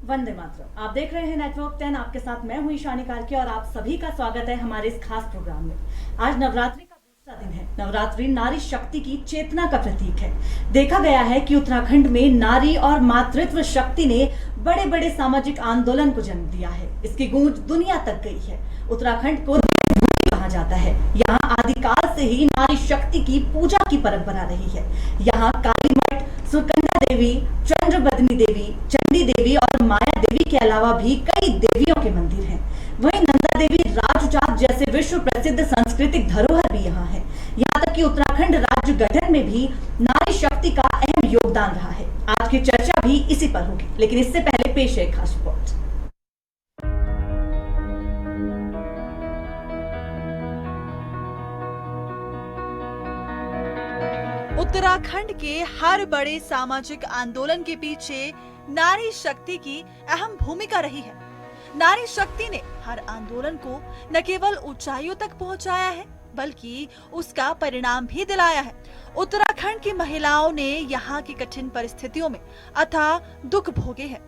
वंदे मातरम। आप देख रहे हैं नेटवर्क 10। आपके साथ मैं हुई ईशानी कार्की और आप सभी का स्वागत है हमारे इस खास प्रोग्राम में। आज नवरात्रि का दूसरा दिन है। नवरात्रि नारी शक्ति की चेतना का प्रतीक है। देखा गया है कि उत्तराखंड में नारी और मातृत्व शक्ति ने बड़े बड़े सामाजिक आंदोलन को जन्म दिया है। इसकी गूंज दुनिया तक गई है। उत्तराखंड को कहा जाता है। यहाँ आदिकाल से ही नारी शक्ति की पूजा की परंपरा रही है। यहाँ काली मठ, सुकन्या देवी, चंद्रबदनी देवी, चंडी देवी और माया देवी के अलावा भी कई देवियों के मंदिर हैं। वहीं नंदा देवी, राजूचात जैसे विश्व प्रसिद्ध सांस्कृतिक धरोहर भी यहाँ है। यहाँ तक कि उत्तराखंड राज्य गठन में भी नारी शक्ति का अहम योगदान रहा है। आज की चर्चा भी इसी पर होगी, लेकिन इससे पहले पेश है खास रिपोर्ट। उत्तराखंड के हर बड़े सामाजिक आंदोलन के पीछे नारी शक्ति की अहम भूमिका रही है। नारी शक्ति ने हर आंदोलन को न केवल ऊंचाइयों तक पहुंचाया है, बल्कि उसका परिणाम भी दिलाया है। उत्तराखंड की महिलाओं ने यहाँ की कठिन परिस्थितियों में अथाह दुख भोगे हैं।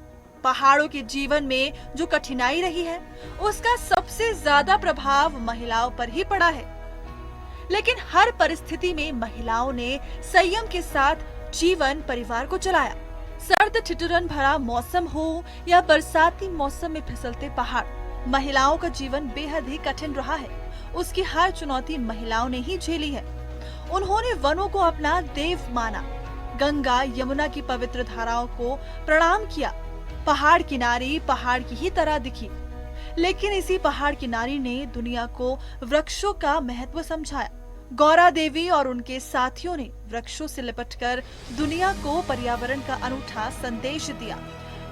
पहाड़ों के जीवन में जो कठिनाई रही है, उसका सबसे ज्यादा प्रभाव महिलाओं पर ही पड़ा है। लेकिन हर परिस्थिति में महिलाओं ने संयम के साथ जीवन परिवार को चलाया। सर्द ठिठुरन भरा मौसम हो या बरसाती मौसम में फिसलते पहाड़, महिलाओं का जीवन बेहद ही कठिन रहा है। उसकी हर चुनौती महिलाओं ने ही झेली है। उन्होंने वनों को अपना देव माना, गंगा यमुना की पवित्र धाराओं को प्रणाम किया। पहाड़ की नारी पहाड़ की ही तरह दिखी। लेकिन इसी पहाड़ की नारी ने दुनिया को वृक्षों का महत्व समझाया। गौरा देवी और उनके साथियों ने वृक्षों से लिपटकर दुनिया को पर्यावरण का अनूठा संदेश दिया।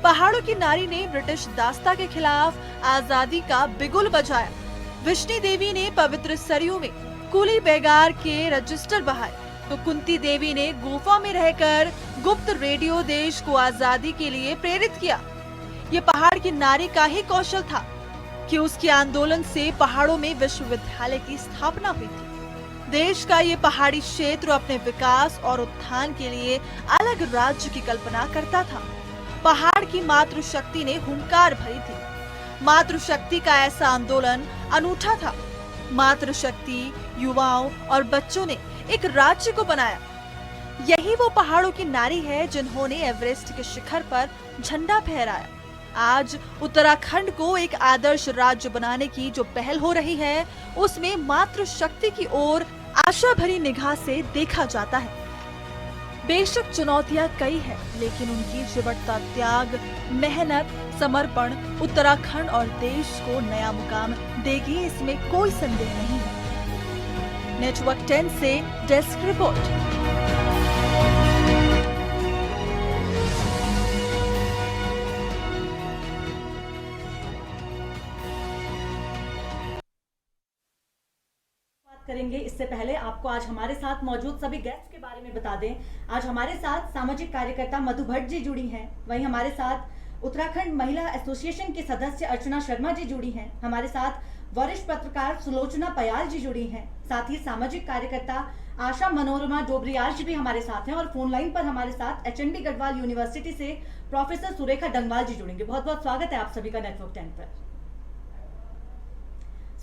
पहाड़ों की नारी ने ब्रिटिश दास्ता के खिलाफ आजादी का बिगुल बजाया। विष्णु देवी ने पवित्र सरयू में कूली बेगार के रजिस्टर बहाए, तो कुंती देवी ने गुफा में रहकर गुप्त रेडियो देश को आजादी के लिए प्रेरित किया। ये पहाड़ की नारी का ही कौशल था कि उसके आंदोलन से पहाड़ों में विश्वविद्यालय की स्थापना हुई थी। देश का ये पहाड़ी क्षेत्र अपने विकास और उत्थान के लिए अलग राज्य की कल्पना करता था। पहाड़ की मातृशक्ति ने हुंकार भरी थी। मातृशक्ति का ऐसा आंदोलन अनूठा था। मातृशक्ति युवाओं और बच्चों ने एक राज्य को बनाया। यही वो पहाड़ों की नारी है जिन्होंने एवरेस्ट के शिखर पर झंडा फहराया। आज उत्तराखंड को एक आदर्श राज्य बनाने की जो पहल हो रही है, उसमें मातृशक्ति की ओर आशा भरी निगाह से देखा जाता है। बेशक चुनौतियां कई हैं, लेकिन उनकी जीवटता, त्याग, मेहनत, समर्पण उत्तराखंड और देश को नया मुकाम देगी, इसमें कोई संदेह नहीं है। नेटवर्क 10 से डेस्क रिपोर्ट। करेंगे, इससे पहले आपको आज हमारे साथ मौजूद सभी गेस्ट के बारे में बता दें। आज हमारे साथ सामाजिक कार्यकर्ता मधु भट्ट जी जुड़ी हैं। वहीं हमारे साथ उत्तराखंड महिला एसोसिएशन की सदस्य अर्चना शर्मा जी जुड़ी हैं। हमारे साथ वरिष्ठ पत्रकार सुलोचना पयाल जी जुड़ी हैं। साथ ही सामाजिक कार्यकर्ता आशा मनोरमा डोबरियाल जी भी हमारे साथ हैं। और फोन लाइन पर हमारे साथ एचएनडी गढ़वाल यूनिवर्सिटी से प्रोफेसर सुरेखा डंगवाल जी जुड़ेंगे। बहुत बहुत स्वागत है आप सभी का नेटवर्क 10 पर।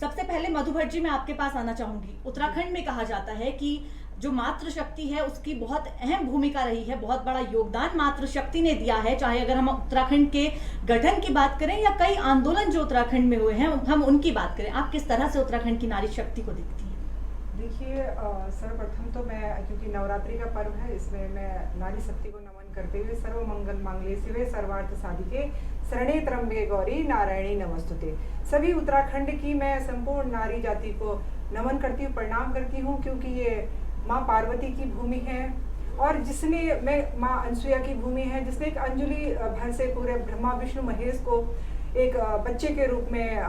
सबसे पहले मधु भट्ट जी, मैं आपके पास आना चाहूंगी। उत्तराखंड में कहा जाता है कि जो मातृशक्ति है उसकी बहुत अहम भूमिका रही है, बहुत बड़ा योगदान मातृशक्ति ने दिया है। चाहे अगर हम उत्तराखंड के गठन की बात करें या कई आंदोलन जो उत्तराखंड में हुए हैं, हम उनकी बात करें, आप किस तरह से उत्तराखंड की नारी शक्ति को देखती हैं? देखिए, सर्वप्रथम तो मैं, क्योंकि नवरात्रि का पर्व है, इसमें मैं नारी शक्ति को नमन करते हुए सर्व मंगल मांगल्ये शिवे सर्वार्थ साधिके शरणे त्र्यंबके गौरी नारायणी नमस्तुते, सभी उत्तराखंड की मैं संपूर्ण नारी जाति को नमन करती हूँ, प्रणाम करती हूँ। क्योंकि ये माँ पार्वती की भूमि है और जिसने माँ अनसुया की भूमि है, जिसने एक अंजलि भर से पूरे ब्रह्मा विष्णु महेश को एक बच्चे के रूप में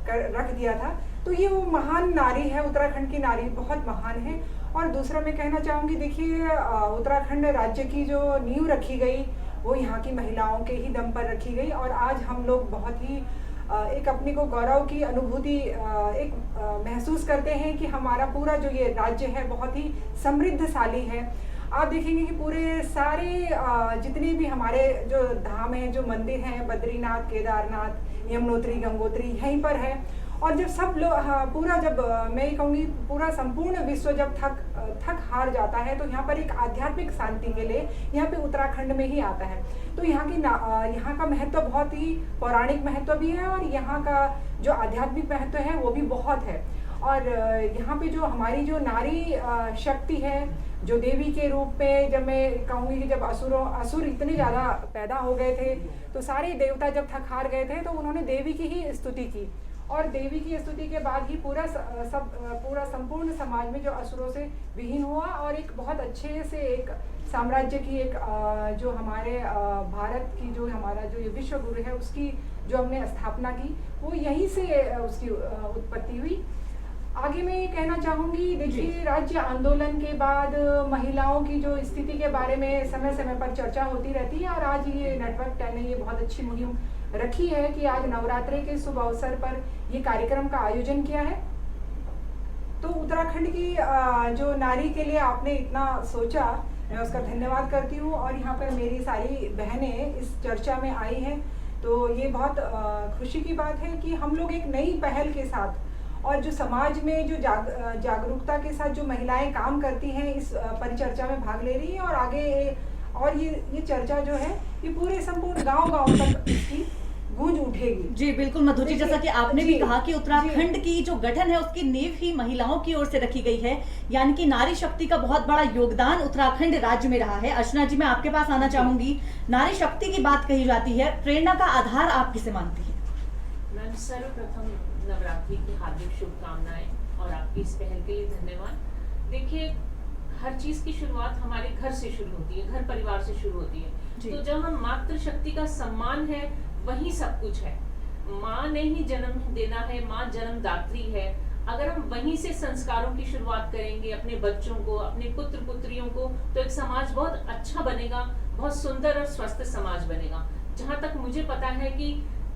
रख दिया था। तो ये वो महान नारी है, उत्तराखंड की नारी बहुत महान है। और दूसरा मैं कहना चाहूँगी, देखिए, उत्तराखंड राज्य की जो नींव रखी गई वो यहाँ की महिलाओं के ही दम पर रखी गई। और आज हम लोग बहुत ही एक अपने को गौरव की अनुभूति महसूस करते हैं कि हमारा पूरा जो ये राज्य है बहुत ही समृद्धशाली है। आप देखेंगे कि पूरे सारे जितने भी हमारे जो धाम हैं, जो मंदिर हैं, बद्रीनाथ, केदारनाथ, यमुनोत्री, गंगोत्री यहीं पर है। और जब सब लोग पूरा जब मैं ये कहूँगी पूरा संपूर्ण विश्व जब थक हार जाता है तो यहाँ पर एक आध्यात्मिक शांति के लिए यहाँ पे उत्तराखंड में ही आता है। तो यहाँ का महत्व बहुत ही पौराणिक महत्व भी है और यहाँ का जो आध्यात्मिक महत्व है वो भी बहुत है। और यहाँ पे जो हमारी जो नारी शक्ति है, जो देवी के रूप में, जब मैं कहूँगी कि जब असुर इतने ज़्यादा पैदा हो गए थे तो सारे देवता जब थक हार गए थे तो उन्होंने देवी की ही स्तुति की। और देवी की स्तुति के बाद ही पूरा संपूर्ण समाज में जो असुरों से विहीन हुआ और एक बहुत अच्छे से एक साम्राज्य की एक जो हमारे भारत की जो हमारा जो ये विश्व गुरु है उसकी जो हमने स्थापना की वो यहीं से उसकी उत्पत्ति हुई। आगे मैं ये कहना चाहूँगी, देखिए राज्य आंदोलन के बाद महिलाओं की जो स्थिति के बारे में समय समय पर चर्चा होती रहती है और आज ये नेटवर्क 10 ने ये बहुत अच्छी मुहिम रखी है कि आज नवरात्रि के शुभ अवसर पर ये कार्यक्रम का आयोजन किया है। तो उत्तराखंड की जो नारी के लिए आपने इतना सोचा, मैं उसका धन्यवाद करती हूँ। और यहाँ पर मेरी सारी बहनें इस चर्चा में आई हैं तो ये बहुत खुशी की बात है कि हम लोग एक नई पहल के साथ और जो समाज में जो जागरूकता के साथ जो महिलाएं काम करती हैं इस परिचर्चा में भाग ले रही हैं और आगे और ये चर्चा जो है ये पूरे संपूर्ण गांव-गांव तक इसकी गूंज उठेगी। जी बिल्कुल मधु जी, जैसा कि आपने भी कहा कि उत्तराखंड की जो गठन है उसकी नींव ही महिलाओं की ओर से रखी गई है, यानी कि नारी शक्ति का बहुत बड़ा योगदान उत्तराखंड राज्य में रहा है। अर्चना जी, मैं आपके पास आना चाहूंगी। नारी शक्ति की बात कही जाती है, प्रेरणा का आधार आप किसे मानती है? मैम, सर्वप्रथम नवरात्रि की हार्दिक शुभकामनाएं और आपकी इस पहल के लिए धन्यवाद। देखिए, हर चीज की शुरुआत हमारे घर से शुरू होती है, घर परिवार से शुरू होती है। तो जब हम मातृशक्ति का सम्मान है वही सब कुछ है। माँ ने ही जन्म देना है, माँ जन्मदात्री है। अगर हम वहीं से संस्कारों की शुरुआत करेंगे अपने बच्चों को, अपने पुत्र पुत्रियों को, तो एक समाज बहुत अच्छा बनेगा, बहुत सुंदर और स्वस्थ समाज बनेगा। जहाँ तक मुझे पता है कि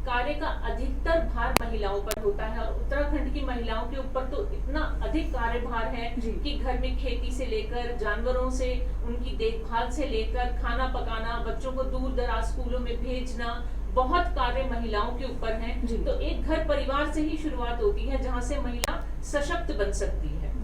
कार्य का अधिकतर भार महिलाओं पर होता है और उत्तराखंड की महिलाओं के ऊपर तो इतना अधिक कार्यभार है कि घर में खेती से लेकर जानवरों से उनकी देखभाल से लेकर खाना पकाना, बच्चों को दूर दराज स्कूलों में भेजना, बहुत कार्य महिलाओं के ऊपर हैं। तो एक घर परिवार से ही शुरुआत होती है जहाँ से महिला सशक्त बन सकती है।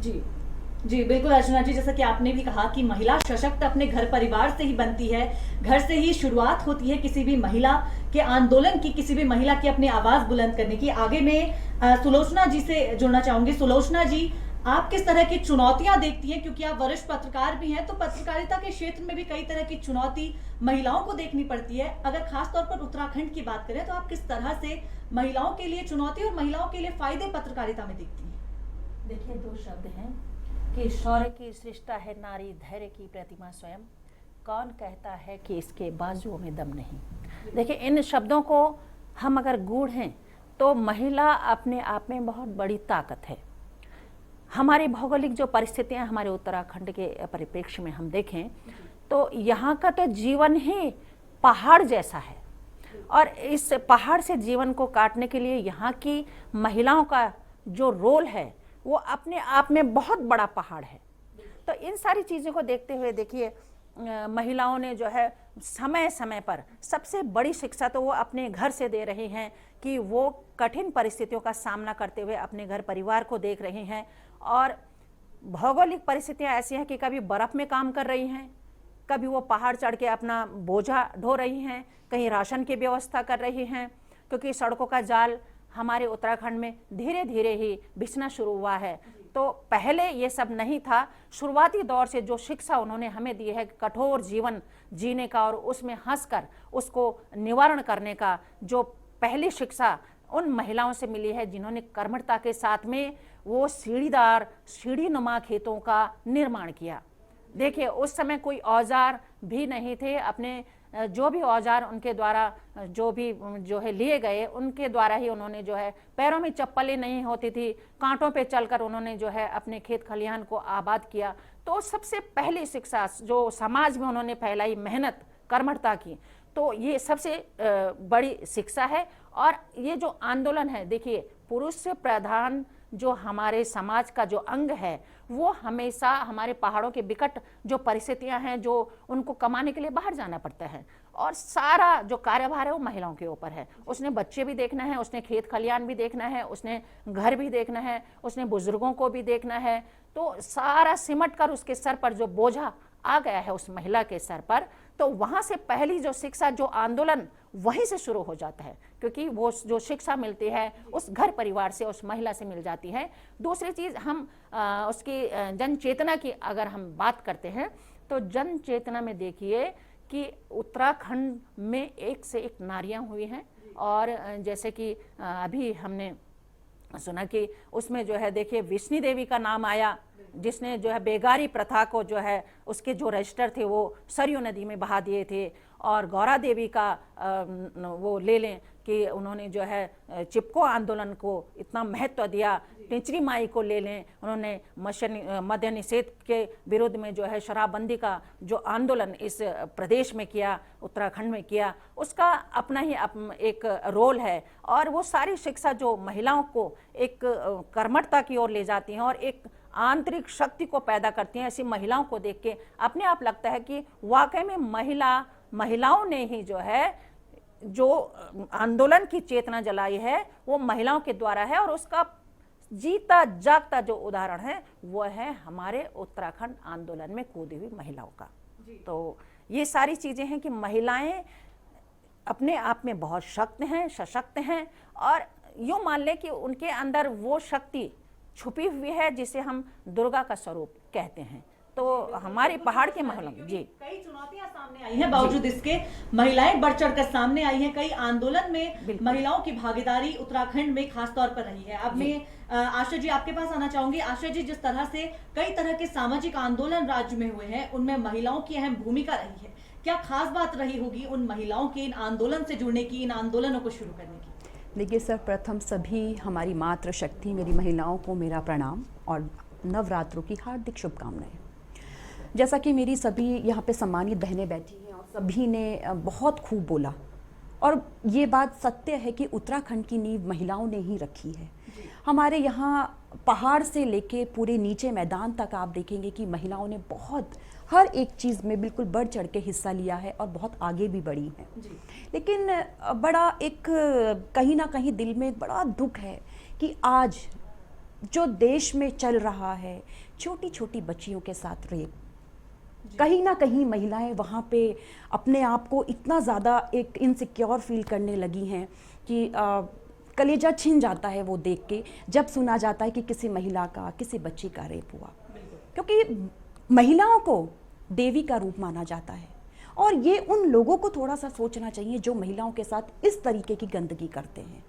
जी बिल्कुल अर्चना जी, जैसा कि आपने भी कहा कि महिला सशक्त अपने घर परिवार से ही बनती है, घर से ही शुरुआत होती है किसी भी महिला के आंदोलन की, किसी भी महिला की अपनी आवाज बुलंद करने की। आगे मैं सुलोचना जी से जुड़ना चाहूंगी। सुलोचना जी, आप किस तरह की चुनौतियां देखती हैं, क्योंकि आप वरिष्ठ पत्रकार भी हैं, तो पत्रकारिता के क्षेत्र में भी कई तरह की चुनौती महिलाओं को देखनी पड़ती है। अगर खासतौर पर उत्तराखंड की बात करें तो आप किस तरह से महिलाओं के लिए चुनौती और महिलाओं के लिए फायदे पत्रकारिता में देखती हैं? देखिए, दो शब्द हैं कि शौर्य की सृष्टा है नारी, धैर्य की प्रतिमा स्वयं, कौन कहता है कि इसके बाजुओं में दम नहीं। देखिए, इन शब्दों को हम अगर गूढ़ें तो महिला अपने आप में बहुत बड़ी ताकत है। हमारी भौगोलिक जो परिस्थितियां हमारे उत्तराखंड के परिप्रेक्ष्य में हम देखें तो यहाँ का तो जीवन ही पहाड़ जैसा है और इस पहाड़ से जीवन को काटने के लिए यहाँ की महिलाओं का जो रोल है वो अपने आप में बहुत बड़ा पहाड़ है। तो इन सारी चीज़ों को देखते हुए देखिए, महिलाओं ने जो है समय समय पर सबसे बड़ी शिक्षा तो वो अपने घर से दे रही हैं कि वो कठिन परिस्थितियों का सामना करते हुए अपने घर परिवार को देख रही हैं। और भौगोलिक परिस्थितियां ऐसी हैं कि कभी बर्फ़ में काम कर रही हैं, कभी वो पहाड़ चढ़ के अपना बोझा ढो रही हैं, कहीं राशन की व्यवस्था कर रही हैं, क्योंकि सड़कों का जाल हमारे उत्तराखंड में धीरे धीरे ही बिछना शुरू हुआ है। तो पहले ये सब नहीं था। शुरुआती दौर से जो शिक्षा उन्होंने हमें दी है कठोर जीवन जीने का और उसमें हंसकर उसको निवारण करने का, जो पहली शिक्षा उन महिलाओं से मिली है जिन्होंने कर्मठता के साथ में वो सीढ़ीदार सीढ़ीनुमा खेतों का निर्माण किया। देखिए, उस समय कोई औजार भी नहीं थे, अपने जो भी औजार उनके द्वारा जो है लिए गए उनके द्वारा ही उन्होंने जो है, पैरों में चप्पलें नहीं होती थी, कांटों पे चलकर उन्होंने जो है अपने खेत खलिहान को आबाद किया। तो सबसे पहली शिक्षा जो समाज में उन्होंने फैलाई, मेहनत कर्मठता की, तो ये सबसे बड़ी शिक्षा है। और ये जो आंदोलन है, देखिए, पुरुष प्रधान जो हमारे समाज का जो अंग है वो हमेशा हमारे पहाड़ों के विकट जो परिस्थितियां हैं, जो उनको कमाने के लिए बाहर जाना पड़ता है और सारा जो कार्यभार है वो महिलाओं के ऊपर है। उसने बच्चे भी देखना है, उसने खेत खलियान भी देखना है, उसने घर भी देखना है, उसने बुजुर्गों को भी देखना है। तो सारा सिमट कर उसके सर पर जो बोझा आ गया है उस महिला के सर पर, तो वहाँ से पहली जो शिक्षा, जो आंदोलन वहीं से शुरू हो जाता है, क्योंकि वो जो शिक्षा मिलती है उस घर परिवार से, उस महिला से मिल जाती है। दूसरी चीज़, हम उसकी जन चेतना की अगर हम बात करते हैं तो जन चेतना में देखिए कि उत्तराखंड में एक से एक नारियां हुई हैं। और जैसे कि अभी हमने सुना कि उसमें जो है देखिए विष्णु देवी का नाम आया, जिसने जो है बेगारी प्रथा को जो है उसके जो रजिस्टर थे वो सरयू नदी में बहा दिए थे। और गौरा देवी का वो ले लें कि उन्होंने जो है चिपको आंदोलन को इतना महत्व दिया। टिंचरी माई को ले लें, उन्होंने मद्य निषेध के विरुद्ध में जो है शराबबंदी का जो आंदोलन इस प्रदेश में किया, उत्तराखंड में किया, उसका अपना ही एक रोल है। और वो सारी शिक्षा जो महिलाओं को एक कर्मठता की ओर ले जाती हैं और एक आंतरिक शक्ति को पैदा करती हैं, ऐसी महिलाओं को देख के अपने आप लगता है कि वाकई में महिलाओं ने ही जो है जो आंदोलन की चेतना जलाई है वो महिलाओं के द्वारा है। और उसका जीता जागता जो उदाहरण है वो है हमारे उत्तराखंड आंदोलन में कूदी हुई महिलाओं का। तो ये सारी चीजें हैं कि महिलाएं अपने आप में बहुत शक्त हैं, सशक्त हैं, और यूं मान लें कि उनके अंदर वो शक्ति छुपी हुई है जिसे हम दुर्गा का स्वरूप कहते हैं। तो हमारे पहाड़ के महलों में जी कई चुनौतियां सामने आई हैं, बावजूद इसके महिलाएं बढ़ चढ़ कर सामने आई हैं। कई आंदोलन में महिलाओं की भागीदारी उत्तराखंड में खास तौर पर रही है। अब मैं आशा जी आपके पास आना चाहूंगी। आशा जी, जिस तरह से कई तरह के सामाजिक आंदोलन राज्य में हुए हैं उनमें महिलाओं की अहम भूमिका रही है, क्या खास बात रही होगी उन महिलाओं के इन आंदोलन से जुड़ने की, इन आंदोलनों को शुरू करने की? देखिए सर, प्रथम सभी हमारी मातृशक्ति मेरी महिलाओं को मेरा प्रणाम और नवरात्रों की हार्दिक शुभकामनाएं। जैसा कि मेरी सभी यहाँ पे सम्मानित बहनें बैठी हैं और सभी ने बहुत खूब बोला, और ये बात सत्य है कि उत्तराखंड की नींव महिलाओं ने ही रखी है। हमारे यहाँ पहाड़ से लेके पूरे नीचे मैदान तक आप देखेंगे कि महिलाओं ने बहुत हर एक चीज़ में बिल्कुल बढ़ चढ़ के हिस्सा लिया है और बहुत आगे भी बढ़ी हैं। लेकिन बड़ा एक कहीं ना कहीं दिल में एक बड़ा दुख है कि आज जो देश में चल रहा है, छोटी छोटी बच्चियों के साथ रेप, कहीं ना कहीं महिलाएं वहाँ पे अपने आप को इतना ज़्यादा एक इनसिक्योर फील करने लगी हैं कि कलेजा छिन जाता है वो देख के जब सुना जाता है कि किसी महिला का, किसी बच्ची का रेप हुआ, क्योंकि महिलाओं को देवी का रूप माना जाता है। और ये उन लोगों को थोड़ा सा सोचना चाहिए जो महिलाओं के साथ इस तरीके की गंदगी करते हैं।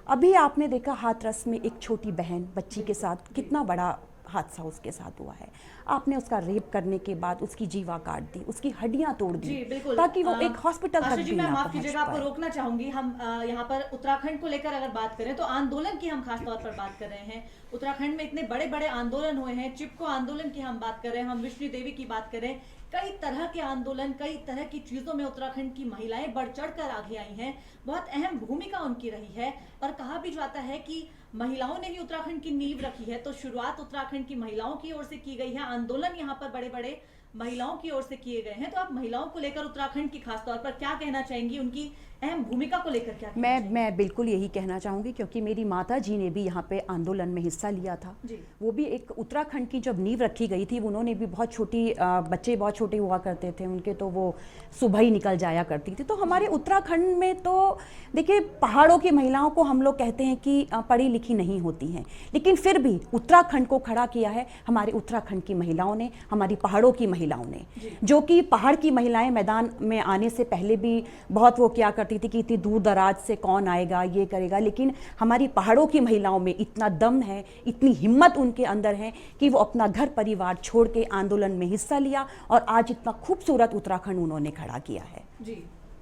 अभी आपने देखा हाथरस में एक छोटी बहन बच्ची के साथ कितना बड़ा हादसा उसके साथ हुआ है। आपने उसका रेप करने के बाद उसकी जीवा काट दी, उसकी हड्डियां तोड़ दी ताकि वो एक हॉस्पिटल तक भी ना माफ कीजिएगा, आपको रोकना चाहूंगी। हम यहाँ पर उत्तराखंड को लेकर अगर बात करें तो आंदोलन की हम खास तौर पर बात कर रहे हैं। उत्तराखंड में इतने बड़े बड़े आंदोलन हुए हैं, चिपको आंदोलन की हम बात कर रहे हैं, हम विष्णु देवी की बात करें, कई तरह के आंदोलन, कई तरह की चीजों में उत्तराखंड की महिलाएं बढ़ चढ़ कर आगे आई हैं। बहुत अहम भूमिका उनकी रही है और कहा भी जाता है कि महिलाओं ने ही उत्तराखंड की नींव रखी है। तो शुरुआत उत्तराखंड की महिलाओं की ओर से की गई है, आंदोलन यहाँ पर बड़े बड़े महिलाओं की ओर से किए गए हैं। तो आप महिलाओं को लेकर उत्तराखंड की खास तौर पर क्या कहना चाहेंगी, उनकी अहम भूमिका को लेकर क्या कहना चाहेंगी? मैं बिल्कुल यही कहना चाहूँगी, क्योंकि मेरी माता जी ने भी यहाँ पे आंदोलन में हिस्सा लिया था। वो भी एक उत्तराखंड की जब नींव रखी गई थी, उन्होंने भी बहुत छोटी बच्चे बहुत छोटे हुआ करते थे उनके, तो वो सुबह ही निकल जाया करती थी। तो हमारे उत्तराखंड में तो देखिए पहाड़ों की महिलाओं को हम लोग कहते हैं कि पढ़ी लिखी नहीं होती हैं, लेकिन फिर भी उत्तराखंड को खड़ा किया है हमारे उत्तराखंड की महिलाओं ने, हमारी पहाड़ों की महिलाओं ने, जो कि पहाड़ की महिलाएं मैदान में आने से पहले भी बहुत वो क्या करती थी कि इतनी दूर दराज से कौन आएगा, ये करेगा, लेकिन हमारी पहाड़ों की महिलाओं में इतना दम है, इतनी हिम्मत उनके अंदर है कि वो अपना घर परिवार छोड़ के आंदोलन में हिस्सा लिया और आज इतना खूबसूरत उत्तराखंड उन्होंने खड़ा किया है।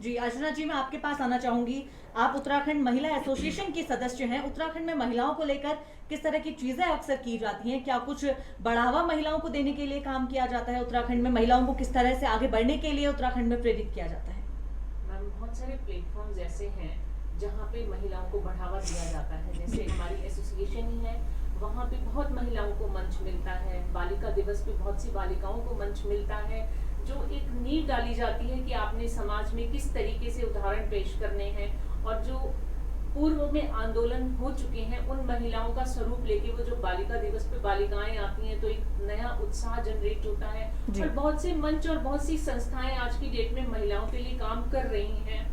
जी अर्चना जी, मैं आपके पास आना चाहूंगी। आप उत्तराखंड महिला एसोसिएशन की सदस्य हैं। उत्तराखंड में महिलाओं को लेकर किस तरह की चीजें अक्सर की जाती हैं? क्या कुछ बढ़ावा महिलाओं को देने के लिए काम किया जाता है? उत्तराखंड में महिलाओं को किस तरह से आगे बढ़ने के लिए उत्तराखंड में प्रेरित किया जाता है? मैम, बहुत सारे प्लेटफॉर्म्स ऐसे हैं जहाँ पे महिलाओं को बढ़ावा दिया जाता है। जैसे हमारी एसोसिएशन ही है, वहाँ पे बहुत महिलाओं को मंच मिलता है। बालिका दिवस पे बहुत सी बालिकाओं को मंच मिलता है, जो एक नींव डाली जाती है कि आपने समाज में किस तरीके से उदाहरण पेश करने हैं, और जो पूर्व में आंदोलन हो चुके हैं उन महिलाओं का स्वरूप लेके वो जो बालिका दिवस पे बालिकाएं आती हैं तो एक नया उत्साह जनरेट होता है। और बहुत से मंच और बहुत सी संस्थाएं आज की डेट में महिलाओं के लिए काम कर रही हैं।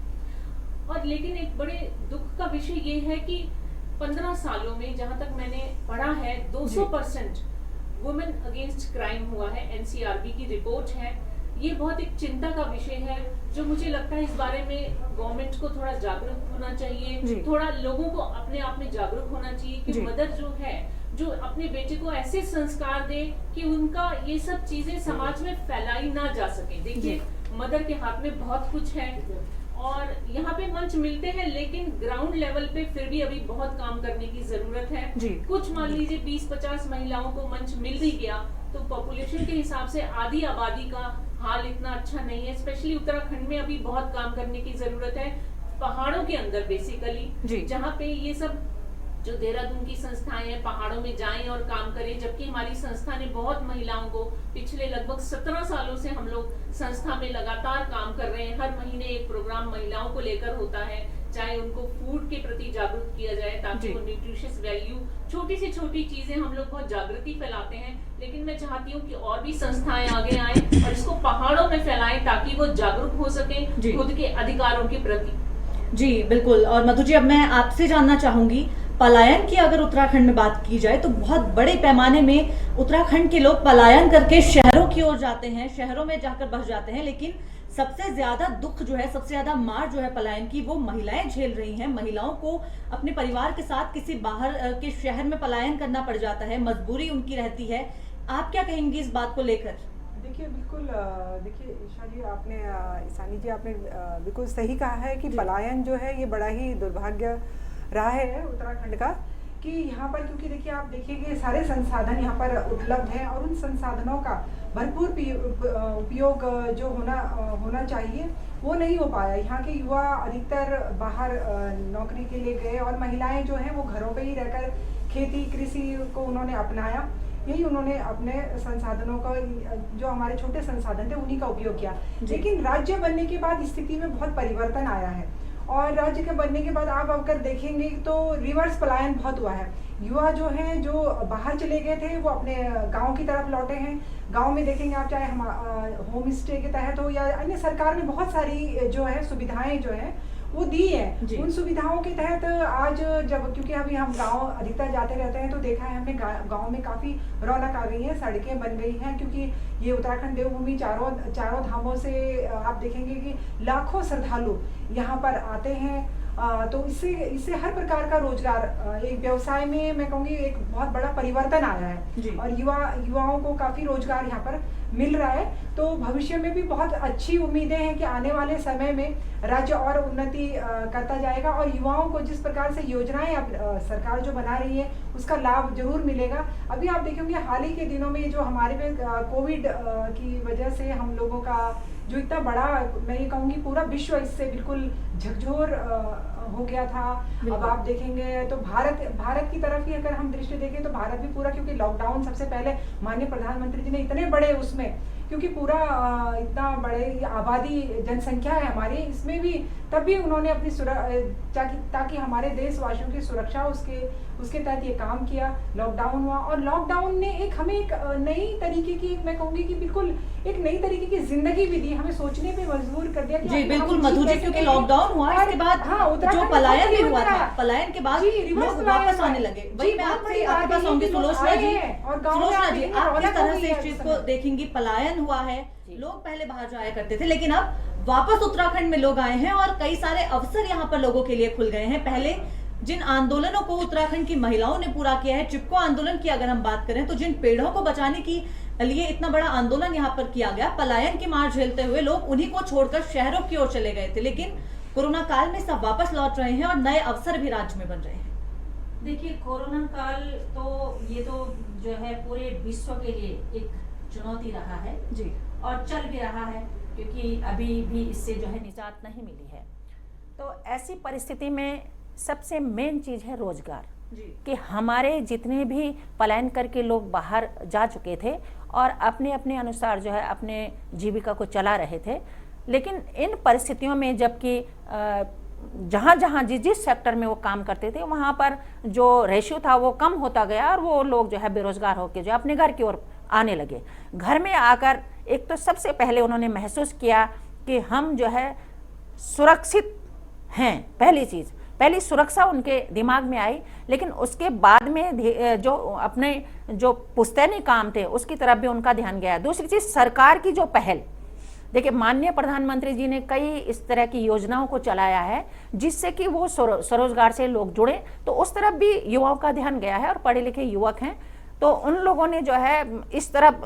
और लेकिन एक बड़े दुख का विषय ये है कि 15 सालों में जहां तक मैंने पढ़ा है 200% वुमेन अगेंस्ट क्राइम हुआ है। एनसीआरबी की रिपोर्ट है। ये बहुत एक चिंता का विषय है, जो मुझे लगता है इस बारे में गवर्नमेंट को थोड़ा जागरूक होना चाहिए, थोड़ा लोगों को अपने आप में जागरूक होना चाहिए कि मदर जो है, जो अपने बेटे को ऐसे संस्कार दे कि उनका ये सब चीजें समाज में फैलाई ना जा सके। देखिए, मदर के हाथ में बहुत कुछ है और यहाँ पे मंच मिलते हैं, लेकिन ग्राउंड लेवल पे फिर भी अभी बहुत काम करने की जरूरत है। कुछ मान लीजिए 20-50 महिलाओं को मंच मिल भी गया तो पॉपुलेशन के हिसाब से आधी आबादी का हाल इतना अच्छा नहीं है। स्पेशली उत्तराखंड में अभी बहुत काम करने की जरूरत है, पहाड़ों के अंदर बेसिकली, जहाँ पे ये सब जो देहरादून की संस्थाएं हैं पहाड़ों में जाएं और काम करें। जबकि हमारी संस्था ने बहुत महिलाओं को पिछले लगभग 17 सालों से हम लोग संस्था में लगातार काम कर रहे हैं। हर महीने एक प्रोग्राम महिलाओं को लेकर होता है, चाहे उनको फूड के प्रति जागरूक किया जाए ताकि वो न्यूट्रिशियस वैल्यू, छोटी से छोटी चीजें हम लोग बहुत जागृति फैलाते हैं। लेकिन मैं चाहती हूँ कि और भी संस्थाएं आगे आए और इसको पहाड़ों में फैलाएं ताकि वो जागरूक हो सके खुद के अधिकारों के प्रति। जी बिल्कुल। और मधु जी, अब मैं आपसे जानना चाहूंगी, पलायन की अगर उत्तराखंड में बात की जाए तो बहुत बड़े पैमाने में उत्तराखंड के लोग पलायन करके शहरों की ओर जाते हैं, शहरों में जाकर बस जाते हैं। लेकिन सबसे ज्यादा दुख जो है, सबसे ज्यादा मार जो है पलायन की, वो महिलाएं झेल रही हैं। महिलाओं को अपने परिवार के साथ किसी बाहर के शहर में पलायन करना पड़ जाता है, मजबूरी उनकी रहती है। आप क्या कहेंगी इस बात को लेकर? देखिए, बिल्कुल, देखिए ईशा जी, आपने ईशानी जी, आपने बिल्कुल सही कहा है कि पलायन जो है ये बड़ा ही दुर्भाग्य रहा है उत्तराखंड का, कि यहाँ पर, क्योंकि देखिए आप देखिए सारे संसाधन यहाँ पर उपलब्ध हैं और उन संसाधनों का भरपूर उपयोग जो होना चाहिए वो नहीं हो पाया। यहाँ के युवा अधिकतर बाहर नौकरी के लिए गए और महिलाएं जो हैं वो घरों पे ही रहकर खेती कृषि को उन्होंने अपनाया। यही उन्होंने अपने संसाधनों का, जो हमारे छोटे संसाधन थे, उन्हीं का उपयोग किया। लेकिन राज्य बनने के बाद स्थिति में बहुत परिवर्तन आया है और राज्य के बनने के बाद आप अगर देखेंगे तो रिवर्स पलायन बहुत हुआ है। युवा जो हैं, जो बाहर चले गए थे, वो अपने गांव की तरफ लौटे हैं। गांव में देखेंगे आप, चाहे हम होम स्टे के तहत हो या अन्य, सरकार ने बहुत सारी जो है सुविधाएं जो है वो दी है। उन सुविधाओं के तहत आज जब, क्योंकि अभी हम गांव अधिकतर जाते रहते हैं तो देखा है हमने गांव में काफ़ी रौनक आ गई है, सड़कें बन गई हैं, क्योंकि ये उत्तराखंड देवभूमि चारों धामों से आप देखेंगे कि लाखों श्रद्धालु यहाँ पर आते हैं। तो इससे हर प्रकार का रोजगार, एक व्यवसाय में मैं कहूँगी एक बहुत बड़ा परिवर्तन आया है और युवाओं को काफ़ी रोजगार यहाँ पर मिल रहा है। तो भविष्य में भी बहुत अच्छी उम्मीदें हैं कि आने वाले समय में राज्य और उन्नति करता जाएगा और युवाओं को जिस प्रकार से योजनाएं अब सरकार जो बना रही है उसका लाभ जरूर मिलेगा। अभी आप देखेंगे हाल ही के दिनों में जो हमारे में कोविड की वजह से हम लोगों का जो इतना बड़ा, मैं ये कहूँगी पूरा विश्व इससे बिल्कुल झकझोर हो गया था। अब आप देखेंगे तो भारत की तरफ ही अगर हम दृष्टि देखें तो भारत भी पूरा, क्योंकि लॉकडाउन सबसे पहले माननीय प्रधानमंत्री जी ने इतने बड़े उसमें, क्योंकि पूरा इतना बड़े आबादी जनसंख्या है हमारी, इसमें भी तब भी उन्होंने अपनी ताकि हमारे देशवासियों की सुरक्षा, उसके तहत ये काम किया। लॉकडाउन हुआ और लॉकडाउन ने हमें एक नई तरीके की, मैं कहूँगी कि बिल्कुल एक नई तरीके की जिंदगी भी दी, हमें सोचने पे मजबूर कर दिया कि जी बिल्कुल मधु जी, क्योंकि लॉकडाउन हुआ इसके बाद जो पलायन भी हुआ था, पलायन के बाद लोग वापस आने लगे। वही मैं आपसे आपके पास आऊंगी सुलोचना जी, आप किस तरह से इस चीज को देखेंगी? पलायन हुआ है, लोग पहले बाहर जाया करते थे लेकिन अब वापस उत्तराखंड में लोग आए हैं और कई सारे अवसर यहाँ पर लोगों के लिए खुल गए हैं। पहले जिन आंदोलनों को उत्तराखंड की महिलाओं ने पूरा किया है, चिपको आंदोलन की अगर हम बात करें तो जिन पेड़ों को बचाने की लिए इतना बड़ा आंदोलन यहाँ पर किया गया, पलायन की मार झेलते हुए लोग उन्हीं को छोड़कर शहरों की ओर चले गए थे। लेकिन कोरोना काल में सब वापस लौट रहे हैं और नए अवसर भी राज्य में बन रहे हैं। देखिए, कोरोना काल तो ये तो जो है पूरे विश्व के लिए एक चुनौती रहा है जी, और चल भी रहा है, क्योंकि अभी भी इससे जो है निजात नहीं मिली है। तो ऐसी परिस्थिति में सबसे मेन चीज़ है रोजगार, जी कि हमारे जितने भी पलायन करके लोग बाहर जा चुके थे और अपने अपने अनुसार जो है अपने जीविका को चला रहे थे, लेकिन इन परिस्थितियों में जबकि जहाँ जहाँ जिस सेक्टर में वो काम करते थे वहाँ पर जो रेशियो था वो कम होता गया और वो लोग जो है बेरोजगार होकर जो अपने घर की ओर आने लगे। घर में आकर एक तो सबसे पहले उन्होंने महसूस किया कि हम जो है सुरक्षित हैं, पहली सुरक्षा उनके दिमाग में आई। लेकिन उसके बाद में जो अपने जो पुश्तैनी काम थे उसकी तरफ भी उनका ध्यान गया। दूसरी चीज़, सरकार की जो पहल, देखिए माननीय प्रधानमंत्री जी ने कई इस तरह की योजनाओं को चलाया है जिससे कि वो स्वरोजगार से लोग जुड़े, तो उस तरफ भी युवाओं का ध्यान गया है और पढ़े लिखे युवक हैं तो उन लोगों ने जो है इस तरफ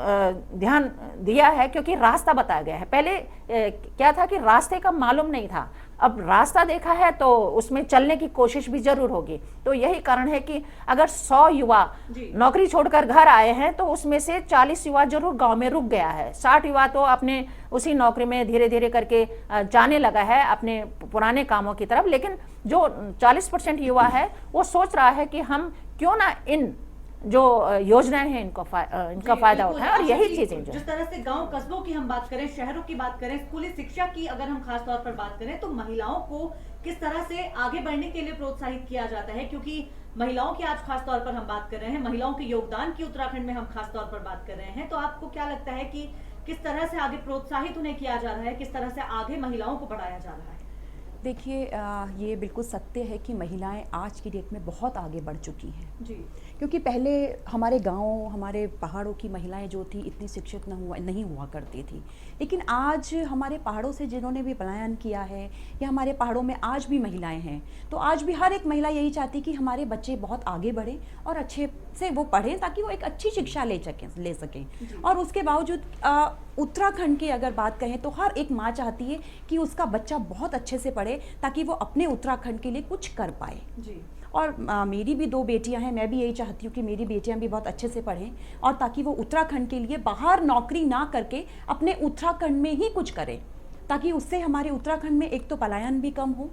ध्यान दिया है, क्योंकि रास्ता बताया गया है। पहले क्या था कि रास्ते का मालूम नहीं था, अब रास्ता देखा है तो उसमें चलने की कोशिश भी जरूर होगी। तो यही कारण है कि अगर 100 युवा नौकरी छोड़कर घर आए हैं तो उसमें से 40 युवा जरूर गांव में रुक गया है, 60 युवा तो अपने उसी नौकरी में धीरे धीरे करके जाने लगा है अपने पुराने कामों की तरफ। लेकिन जो 40% युवा है वो सोच रहा है कि हम क्यों ना इन जो योजनाएं हैं इनका फायदा उठाएं, और यही चीजें जिस तरह से गांव कस्बों की हम बात करें, शहरों की बात करें, स्कूली शिक्षा की अगर हम खास तौर पर बात करें तो महिलाओं को किस तरह से आगे बढ़ने के लिए प्रोत्साहित किया जाता है, क्योंकि महिलाओं की आज खास तौर पर हम बात कर रहे हैं, महिलाओं के योगदान की उत्तराखंड में हम खास तौर पर बात कर रहे हैं, तो आपको क्या लगता है कि किस तरह से आगे प्रोत्साहित उन्हें किया जा रहा है, किस तरह से आगे महिलाओं को बढ़ाया जा रहा है? देखिए, ये बिल्कुल सत्य है कि महिलाएं आज की डेट में बहुत आगे बढ़ चुकी हैं जी, क्योंकि पहले हमारे गांव, हमारे पहाड़ों की महिलाएं जो थी इतनी शिक्षित नहीं हुआ करती थी, लेकिन आज हमारे पहाड़ों से जिन्होंने भी पलायन किया है या हमारे पहाड़ों में आज भी महिलाएं हैं, तो आज भी हर एक महिला यही चाहती कि हमारे बच्चे बहुत आगे बढ़ें और अच्छे से वो पढ़ें ताकि वो एक अच्छी शिक्षा ले सकें। और उसके बावजूद उत्तराखंड की अगर बात कहें तो हर एक माँ चाहती है कि उसका बच्चा बहुत अच्छे से पढ़े ताकि वो अपने उत्तराखंड के लिए कुछ कर पाए जी। और मेरी भी 2 बेटियां हैं, मैं भी यही चाहती हूँ कि मेरी बेटियां भी बहुत अच्छे से पढ़ें और ताकि वो उत्तराखंड के लिए बाहर नौकरी ना करके अपने उत्तराखंड में ही कुछ करें, ताकि उससे हमारे उत्तराखंड में एक तो पलायन भी कम हो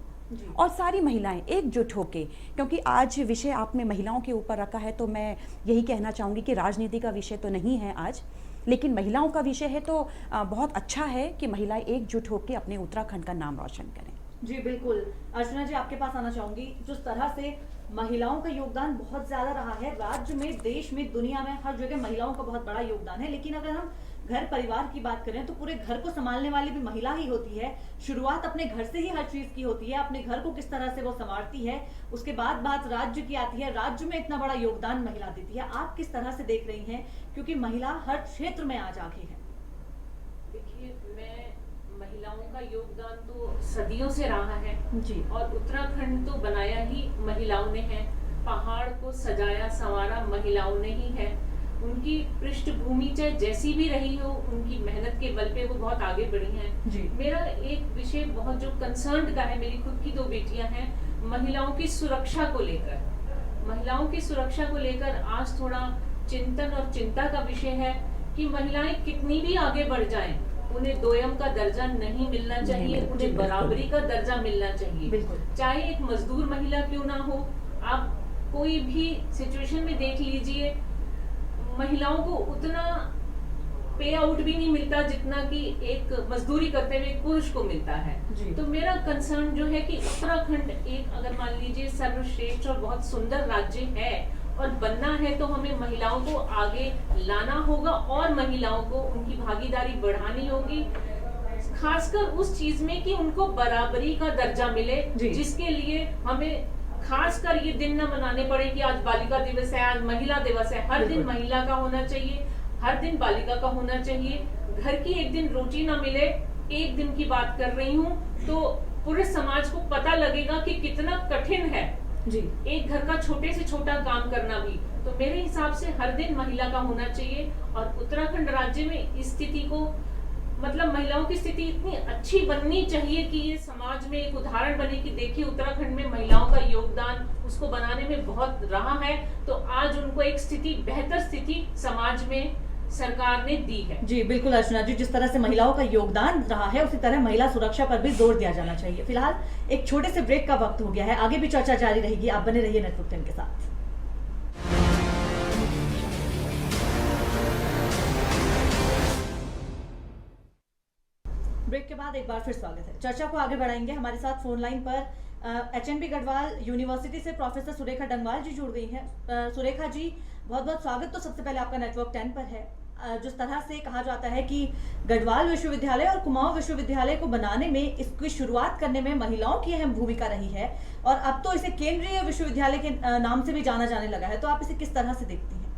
और सारी महिलाएं एकजुट होके, क्योंकि आज विषय आपने महिलाओं के ऊपर रखा है तो मैं यही कहना चाहूँगी कि राजनीति का विषय तो नहीं है आज, लेकिन महिलाओं का विषय है तो बहुत अच्छा है कि महिलाएं एकजुट होकर अपने उत्तराखंड का नाम रोशन करें। जी बिल्कुल। अर्चना जी, आपके पास आना चाहूंगी। जिस तरह से महिलाओं का योगदान बहुत ज्यादा रहा है राज्य में, देश में, दुनिया में, हर जगह महिलाओं का बहुत बड़ा योगदान है, लेकिन अगर हम घर परिवार की बात करें तो पूरे घर को संभालने वाली भी महिला ही होती है। शुरुआत अपने घर से ही हर चीज की होती है, अपने घर को किस तरह से वो संवारती है, उसके बाद बात राज्य की आती है, राज्य में इतना बड़ा योगदान महिला देती है। आप किस तरह से देख रही हैं, क्योंकि महिला हर क्षेत्र में आज आगे है? देखिए, मैं महिलाओं का योगदान तो सदियों से रहा है जी, और उत्तराखंड तो बनाया ही महिलाओं ने है, पहाड़ को सजाया संवारा महिलाओं ने ही है। उनकी पृष्ठभूमि चाहे जैसी भी रही हो, उनकी मेहनत के बल पे वो बहुत आगे बढ़ी हैं। जी। मेरा एक विषय बहुत जो कंसर्न का है, मेरी खुद की 2 बेटियां हैं, महिलाओं की सुरक्षा को लेकर। महिलाओं की सुरक्षा को लेकर आज थोड़ा चिंतन और चिंता का विषय है कि महिलाएं कितनी भी आगे बढ़ जाएं, उन्हें दोयम का दर्जा नहीं मिलना चाहिए, उन्हें बराबरी का दर्जा मिलना चाहिए। बिल्कुल। चाहे एक मजदूर महिला क्यों ना हो, आप कोई भी सिचुएशन में देख लीजिए, महिलाओं को उतना पे आउट भी नहीं मिलता जितना कि एक मजदूरी करते हुए एक पुरुष को मिलता है। तो मेरा कंसर्न जो है कि उत्तराखंड एक, अगर मान लीजिए, सर्वश्रेष्ठ और बहुत सुंदर राज्य है और बनना है तो हमें महिलाओं को आगे लाना होगा और महिलाओं को उनकी भागीदारी बढ़ानी होगी, खासकर उस चीज में कि उनको बराबरी का दर्जा मिले, जिसके लिए हमें खासकर ये दिन न मनाने पड़े कि आज बालिका दिवस है, आज महिला दिवस है। हर दिन महिला का होना चाहिए, हर दिन बालिका का होना चाहिए। घर की एक दिन रोटी ना मिले, एक दिन की बात कर रही हूँ, तो पूरे समाज को पता लगेगा कि कितना कठिन है जी एक घर का छोटे से छोटा काम करना भी। तो मेरे हिसाब से हर दिन महिला का होना चाहिए और उत्तराखंड राज्य में इस स्थिति को, मतलब महिलाओं की स्थिति इतनी अच्छी बननी चाहिए कि ये समाज में एक उदाहरण बने कि देखिए उत्तराखंड में महिलाओं का योगदान उसको बनाने में बहुत रहा है, तो आज उनको एक स्थिति, बेहतर स्थिति समाज में सरकार ने दी है। जी बिल्कुल अर्चना जी, जिस तरह से महिलाओं का योगदान रहा है उसी तरह महिला सुरक्षा पर भी जोर दिया जाना चाहिए। फिलहाल एक छोटे से ब्रेक का वक्त हो गया है, आगे भी चर्चा जारी रहेगी, आप बने रहिए नेटवर्क 10 के साथ। ब्रेक के बाद एक बार फिर स्वागत है। चर्चा को आगे बढ़ाएंगे। हमारे साथ फोन लाइन पर HNB गढ़वाल यूनिवर्सिटी से प्रोफेसर सुरेखा डंगवाल जी जुड़ गई हैं। सुरेखा जी, बहुत बहुत स्वागत तो सबसे पहले आपका नेटवर्क 10 पर है। जिस तरह से कहा जाता है कि गढ़वाल विश्वविद्यालय और कुमाऊं विश्वविद्यालय को बनाने में, इसकी शुरुआत करने में महिलाओं की अहम भूमिका रही है और अब तो इसे केंद्रीय विश्वविद्यालय के नाम से भी जाना जाने लगा है, तो आप इसे किस तरह से देखती हैं?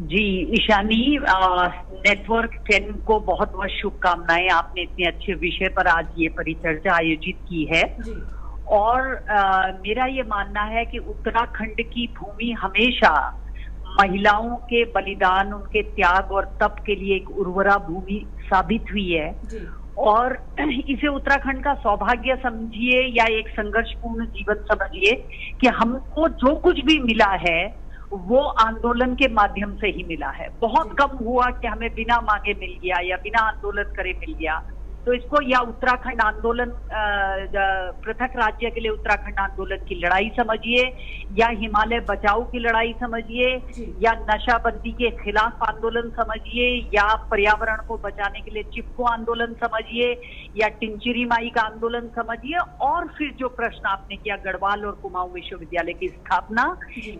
जी ईशानी, नेटवर्क 10 को बहुत बहुत शुभकामनाएं। आपने इतने अच्छे विषय पर आज ये परिचर्चा आयोजित की है जी। और मेरा ये मानना है कि उत्तराखंड की भूमि हमेशा महिलाओं के बलिदान, उनके त्याग और तप के लिए एक उर्वरा भूमि साबित हुई है जी। और इसे उत्तराखंड का सौभाग्य समझिए या एक संघर्षपूर्ण जीवन समझिए कि हमको जो कुछ भी मिला है वो आंदोलन के माध्यम से ही मिला है। बहुत कम हुआ कि हमें बिना मांगे मिल गया या बिना आंदोलन करे मिल गया। तो इसको या उत्तराखंड आंदोलन, पृथक राज्य के लिए उत्तराखंड आंदोलन की लड़ाई समझिए, या हिमालय बचाओ की लड़ाई समझिए, या नशाबंदी के खिलाफ आंदोलन समझिए, या पर्यावरण को बचाने के लिए चिपको आंदोलन समझिए, या टिंचिरी माई का आंदोलन समझिए। और फिर जो प्रश्न आपने किया गढ़वाल और कुमाऊं विश्वविद्यालय की स्थापना,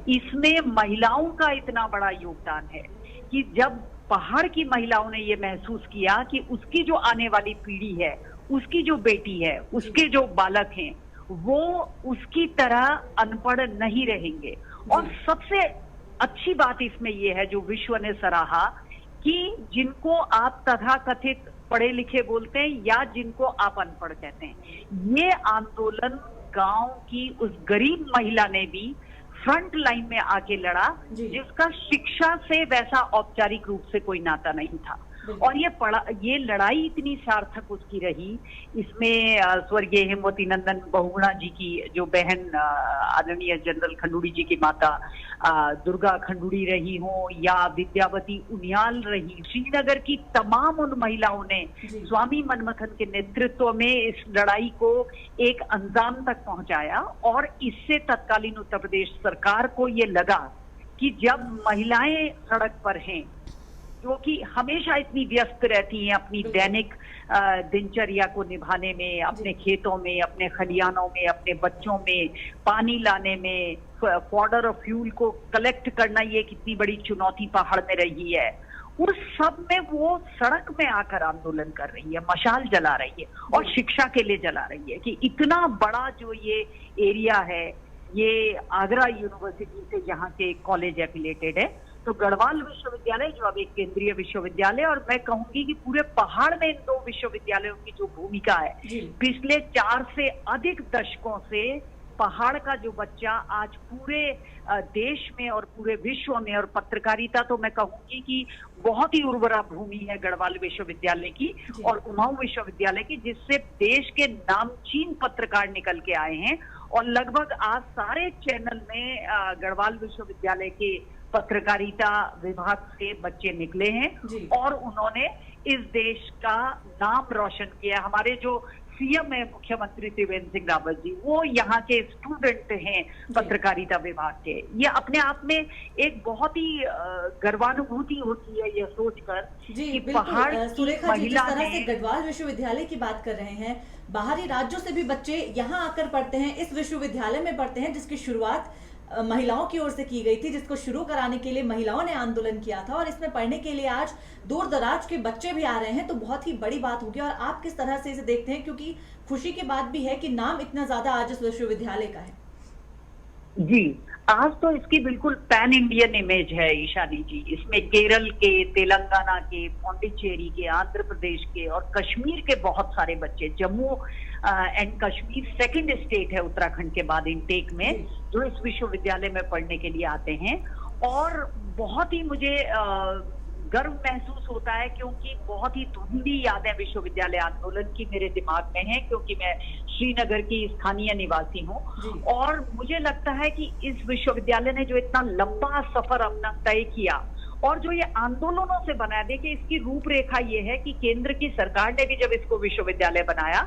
इसमें महिलाओं का इतना बड़ा योगदान है कि जब पहाड़ की महिलाओं ने ये महसूस किया कि उसकी जो आने वाली पीढ़ी है, उसकी जो बेटी है, उसके जो बालक हैं, वो उसकी तरह अनपढ़ नहीं रहेंगे। और सबसे अच्छी बात इसमें ये है जो विश्व ने सराहा कि जिनको आप तथाकथित पढ़े लिखे बोलते हैं या जिनको आप अनपढ़ कहते हैं, ये आंदोलन गांव की उस गरीब महिला ने भी फ्रंट लाइन में आके लड़ा जिसका शिक्षा से वैसा औपचारिक रूप से कोई नाता नहीं था। और ये लड़ाई इतनी सार्थक उसकी रही। इसमें स्वर्गीय हेमवती नंदन बहुगुणा जी की जो बहन आदरणीय जनरल खंडूड़ी जी की माता दुर्गा खंडूड़ी रही हो, या विद्यावती उनियाल रही, श्रीनगर की तमाम उन महिलाओं ने स्वामी मनमथन के नेतृत्व में इस लड़ाई को एक अंजाम तक पहुंचाया। और इससे तत्कालीन उत्तर प्रदेश सरकार को ये लगा कि जब महिलाएं सड़क पर हैं, जो कि हमेशा इतनी व्यस्त रहती हैं अपनी दैनिक दिनचर्या को निभाने में, अपने खेतों में, अपने खलिहानों में, अपने बच्चों में पानी लाने में, फॉडर और फ्यूल को कलेक्ट करना, ये कितनी बड़ी चुनौती पहाड़ में रही है। उस सब में वो सड़क में आकर आंदोलन कर रही है, मशाल जला रही है और शिक्षा के लिए जला रही है कि इतना बड़ा जो ये एरिया है, ये आगरा यूनिवर्सिटी से यहाँ के कॉलेज एफिलेटेड है। तो गढ़वाल विश्वविद्यालय जो अब एक केंद्रीय विश्वविद्यालय, और मैं कहूंगी कि पूरे पहाड़ में इन दो विश्वविद्यालयों की जो भूमिका है, पिछले 4 से अधिक दशकों से पहाड़ का जो बच्चा आज पूरे देश में और पूरे विश्व में, और पत्रकारिता तो मैं कहूंगी कि बहुत ही उर्वरा भूमि है गढ़वाल विश्वविद्यालय की और कुमाऊं विश्वविद्यालय की, जिससे देश के नामचीन पत्रकार निकल के आए हैं। और लगभग आज सारे चैनल में गढ़वाल विश्वविद्यालय के पत्रकारिता विभाग से बच्चे निकले हैं और उन्होंने इस देश का नाम रोशन किया। हमारे जो सीएम है, मुख्यमंत्री त्रिवेंद्र सिंह रावत जी, वो यहाँ के स्टूडेंट हैं पत्रकारिता विभाग के। ये अपने आप में एक बहुत ही गर्वानुभूति होती है ये सोचकर कि पहाड़ सुरेखा जी, जिस तरह से गढ़वाल विश्वविद्यालय की बात कर रहे हैं, बाहरी राज्यों से भी बच्चे यहाँ आकर पढ़ते हैं, इस विश्वविद्यालय में पढ़ते हैं, जिसकी शुरुआत महिलाओं की ओर से की गई थी, जिसको शुरू कराने के लिए महिलाओं ने आंदोलन किया था, और इसमें पढ़ने के लिए आज दूर दराज के बच्चे भी आ रहे हैं, तो बहुत ही बड़ी बात होगी। और आप किस तरह से इसे देखते हैं, क्योंकि खुशी की बात भी है कि नाम इतना ज्यादा आज इस विश्वविद्यालय का है। जी, आज तो इसकी बिल्कुल पैन इंडियन इमेज है ईशानी जी। इसमें केरल के, तेलंगाना के, पौंडीचेरी के, आंध्र प्रदेश के और कश्मीर के बहुत सारे बच्चे, Jammu and Kashmir second state है उत्तराखंड के बाद इनटेक में, जो इस विश्वविद्यालय में पढ़ने के लिए आते हैं। और बहुत ही मुझे गर्व महसूस होता है क्योंकि बहुत ही धुंधली यादें विश्वविद्यालय आंदोलन की मेरे दिमाग में हैं, क्योंकि मैं श्रीनगर की स्थानीय निवासी हूं। और मुझे लगता है कि इस विश्वविद्यालय ने जो इतना लंबा सफर अपना तय किया और जो ये आंदोलनों से बना है, देखिए इसकी रूपरेखा ये है कि केंद्र की सरकार ने भी जब इसको विश्वविद्यालय बनाया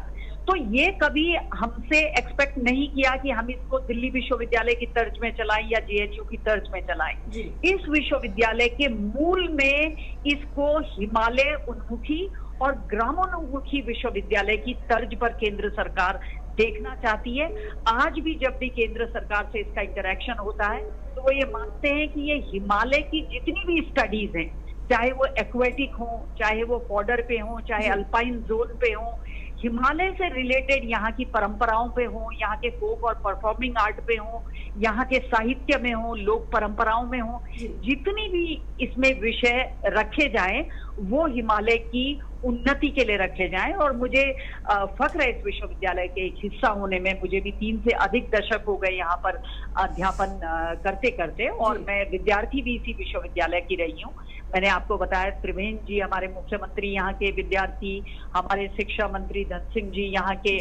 तो ये कभी हमसे एक्सपेक्ट नहीं किया कि हम इसको दिल्ली विश्वविद्यालय की तर्ज में चलाएं या जेएनयू की तर्ज में चलाएं। इस विश्वविद्यालय के मूल में इसको हिमालय उन्मुखी और ग्रामोन्मुखी विश्वविद्यालय की तर्ज पर केंद्र सरकार देखना चाहती है। आज भी जब भी केंद्र सरकार से इसका इंटरेक्शन होता है तो वो ये मानते हैं कि ये हिमालय की जितनी भी स्टडीज हैं, चाहे वो एक्वेटिक हो, चाहे वो बॉर्डर पे हो, चाहे अल्पाइन जोन पे हो, हिमालय से रिलेटेड यहाँ की परंपराओं पे हो, यहाँ के फोक और परफॉर्मिंग आर्ट पे हो, यहाँ के साहित्य में हो, लोक परंपराओं में हो, जितनी भी इसमें विषय रखे जाएं वो हिमालय की उन्नति के लिए रखे जाएं। और मुझे फख्र है इस विश्वविद्यालय के एक हिस्सा होने में। मुझे भी 3 से अधिक दशक हो गए यहाँ पर अध्यापन करते करते, और मैं विद्यार्थी भी इसी विश्वविद्यालय की रही हूँ। मैंने आपको बताया त्रिवेंद्र जी हमारे मुख्यमंत्री यहाँ के विद्यार्थी, हमारे शिक्षा मंत्री धन सिंह जी यहाँ के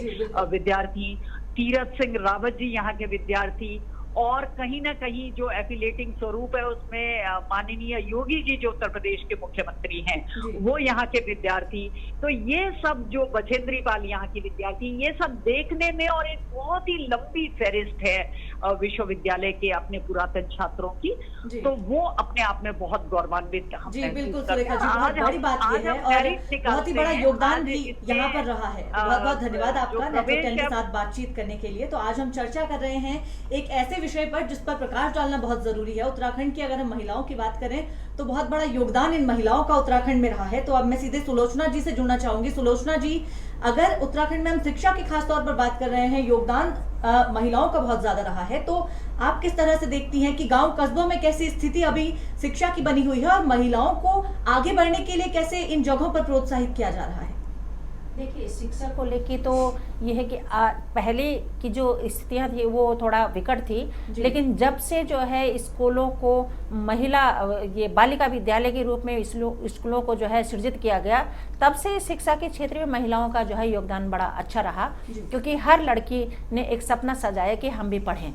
विद्यार्थी, तीरथ सिंह रावत जी यहाँ के विद्यार्थी, और कहीं ना कहीं जो एफिलेटिंग स्वरूप है उसमें माननीय योगी जी जो उत्तर प्रदेश के मुख्यमंत्री हैं वो यहाँ के विद्यार्थी। तो ये सब जो बछेंद्री पाल यहाँ की विद्यार्थी, ये सब देखने में, और एक बहुत ही लंबी फेरिस्ट है विश्वविद्यालय के अपने पुरातन छात्रों की, तो वो अपने आप में बहुत गौरवान्वित जी बिल्कुल सुरेखा जी, बहुत बड़ी बात ये है और बहुत ही बड़ा योगदान भी यहाँ पर रहा है। बहुत बहुत धन्यवाद आपका नेटवर्क 10 के साथ बातचीत करने के लिए। तो आज हम चर्चा कर रहे हैं एक ऐसे विषय पर जिस पर प्रकाश डालना बहुत जरूरी है। उत्तराखंड की अगर हम महिलाओं की बात करें तो बहुत बड़ा योगदान इन महिलाओं का उत्तराखंड में रहा है। तो अब मैं सीधे सुलोचना जी से जुड़ना चाहूंगी। सुलोचना जी, अगर उत्तराखंड में हम शिक्षा की खास तौर पर बात कर रहे हैं, योगदान महिलाओं का बहुत ज्यादा रहा है, तो आप किस तरह से देखती हैं कि गांव कस्बों में कैसी स्थिति अभी शिक्षा की बनी हुई है और महिलाओं को आगे बढ़ने के लिए कैसे इन जगहों पर प्रोत्साहित किया जा रहा है? देखिए, शिक्षा को लेके तो ये है कि पहले की जो स्थितियाँ थी वो थोड़ा विकट थी, लेकिन जब से जो है स्कूलों को महिला ये बालिका विद्यालय के रूप में स्कूलों को जो है सृजित किया गया, तब से शिक्षा के क्षेत्र में महिलाओं का जो है योगदान बड़ा अच्छा रहा, क्योंकि हर लड़की ने एक सपना सजाया कि हम भी पढ़ें।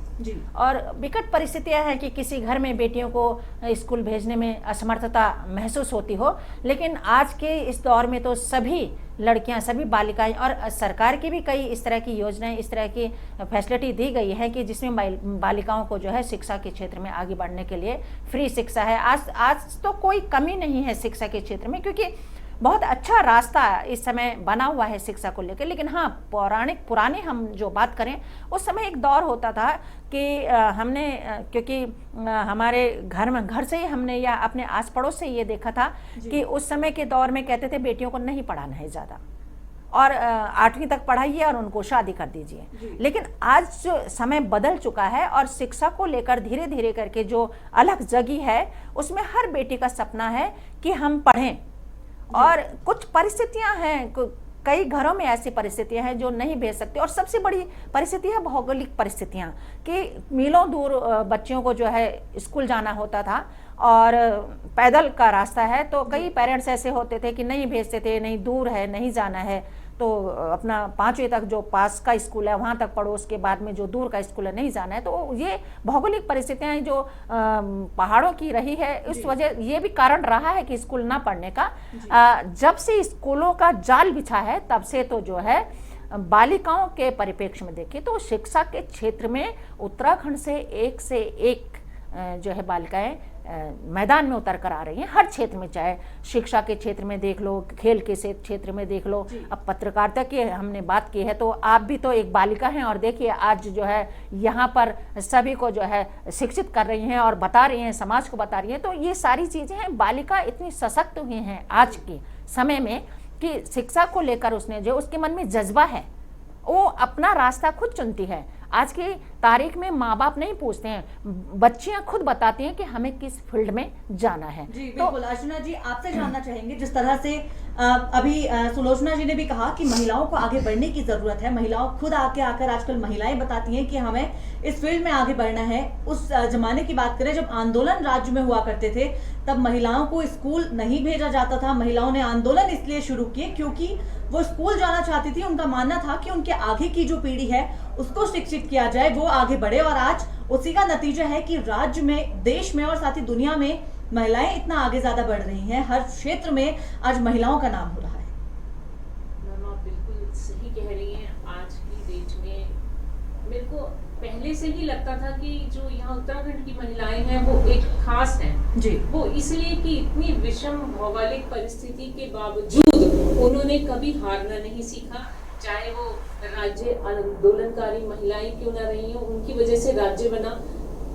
और विकट परिस्थितियाँ हैं कि किसी घर में बेटियों को स्कूल भेजने में असमर्थता महसूस होती हो, लेकिन आज के इस दौर में तो सभी लड़कियां, सभी बालिकाएं, और सरकार की भी कई इस तरह की योजनाएं, इस तरह की फैसिलिटी दी गई है कि जिसमें बालिकाओं को जो है शिक्षा के क्षेत्र में आगे बढ़ने के लिए फ्री शिक्षा है। आज तो कोई कमी नहीं है शिक्षा के क्षेत्र में, क्योंकि बहुत अच्छा रास्ता इस समय बना हुआ है शिक्षा को लेकर। लेकिन हाँ, पुराने हम जो बात करें, उस समय एक दौर होता था कि हमने, क्योंकि हमारे घर से ही हमने या अपने आस पड़ोस से ये देखा था कि उस समय के दौर में कहते थे बेटियों को नहीं पढ़ाना है ज़्यादा, और 8वीं तक पढ़ाइए और उनको शादी कर दीजिए। लेकिन आज जो समय बदल चुका है और शिक्षा को लेकर धीरे धीरे करके जो अलग जगी है, उसमें हर बेटी का सपना है कि हम पढ़ें। और कुछ परिस्थितियां हैं, कई घरों में ऐसी परिस्थितियां हैं जो नहीं भेज सकते, और सबसे बड़ी परिस्थिति है भौगोलिक परिस्थितियां कि मीलों दूर बच्चियों को जो है स्कूल जाना होता था और पैदल का रास्ता है, तो कई पेरेंट्स ऐसे होते थे कि नहीं भेजते थे, नहीं दूर है, नहीं जाना है, तो अपना 5वीं तक जो पास का स्कूल है वहाँ तक पढ़ो, उसके बाद में जो दूर का स्कूल है नहीं जाना है। तो ये भौगोलिक परिस्थितियाँ जो पहाड़ों की रही है, इस वजह ये भी कारण रहा है कि स्कूल ना पढ़ने का। जब से स्कूलों का जाल बिछा है तब से तो जो है बालिकाओं के परिप्रेक्ष्य में देखें तो शिक्षा के क्षेत्र में उत्तराखंड से एक जो है बालिकाएं मैदान में उतर कर आ रही हैं, हर क्षेत्र में, चाहे शिक्षा के क्षेत्र में देख लो, खेल के क्षेत्र में देख लो, अब पत्रकारिता की हमने बात की है तो आप भी तो एक बालिका हैं, और देखिए आज जो है यहाँ पर सभी को जो है शिक्षित कर रही हैं और बता रही हैं, समाज को बता रही हैं। तो ये सारी चीज़ें हैं, बालिका इतनी सशक्त हुई हैं आज के समय में कि शिक्षा को लेकर उसने जो उसके मन में जज्बा है वो अपना रास्ता खुद चुनती है। आज की तारीख में माँ बाप नहीं पूछते हैं, बच्चियां खुद बताती हैं कि हमें किस फील्ड में जाना है। जी बिल्कुल। अर्चना जी, आपसे जानना चाहेंगे, जिस तरह से अभी सुलोचना जी ने भी कहा कि महिलाओं को आगे बढ़ने की जरूरत है, महिलाओं खुद आकर आजकल महिलाएं बताती हैं कि हमें इस फील्ड में आगे बढ़ना है। उस जमाने की बात करें जब आंदोलन राज्य में हुआ करते थे, तब महिलाओं को स्कूल नहीं भेजा जाता था। महिलाओं ने आंदोलन इसलिए शुरू किए क्योंकि वो स्कूल जाना चाहती थी। उनका मानना था कि उनके आगे की जो पीढ़ी है उसको शिक्षित किया जाए, वो आगे बढ़े। और आज उसी का नतीजा है कि राज्य में, देश में और साथ ही दुनिया में महिलाएं इतना आगे ज्यादा बढ़ रही हैं, हर क्षेत्र में आज महिलाओं का नाम हो रहा है। मैम आप बिल्कुल सही कह रही हैं। आज की डेट में मेरे को पहले से ही लगता था कि जो यहाँ उत्तराखंड की महिलाएं हैं वो एक खास हैं जी। वो इसलिए कि इतनी विषम भौगोलिक परिस्थिति के बावजूद उन्होंने कभी हारना नहीं सीखा, चाहे वो राज्य आंदोलनकारी महिलाएं क्यों ना रही हो, उनकी वजह से राज्य बना।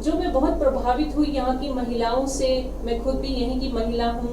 जो मैं बहुत प्रभावित हुई यहाँ की महिलाओं से, मैं खुद भी यहीं की महिला हूँ,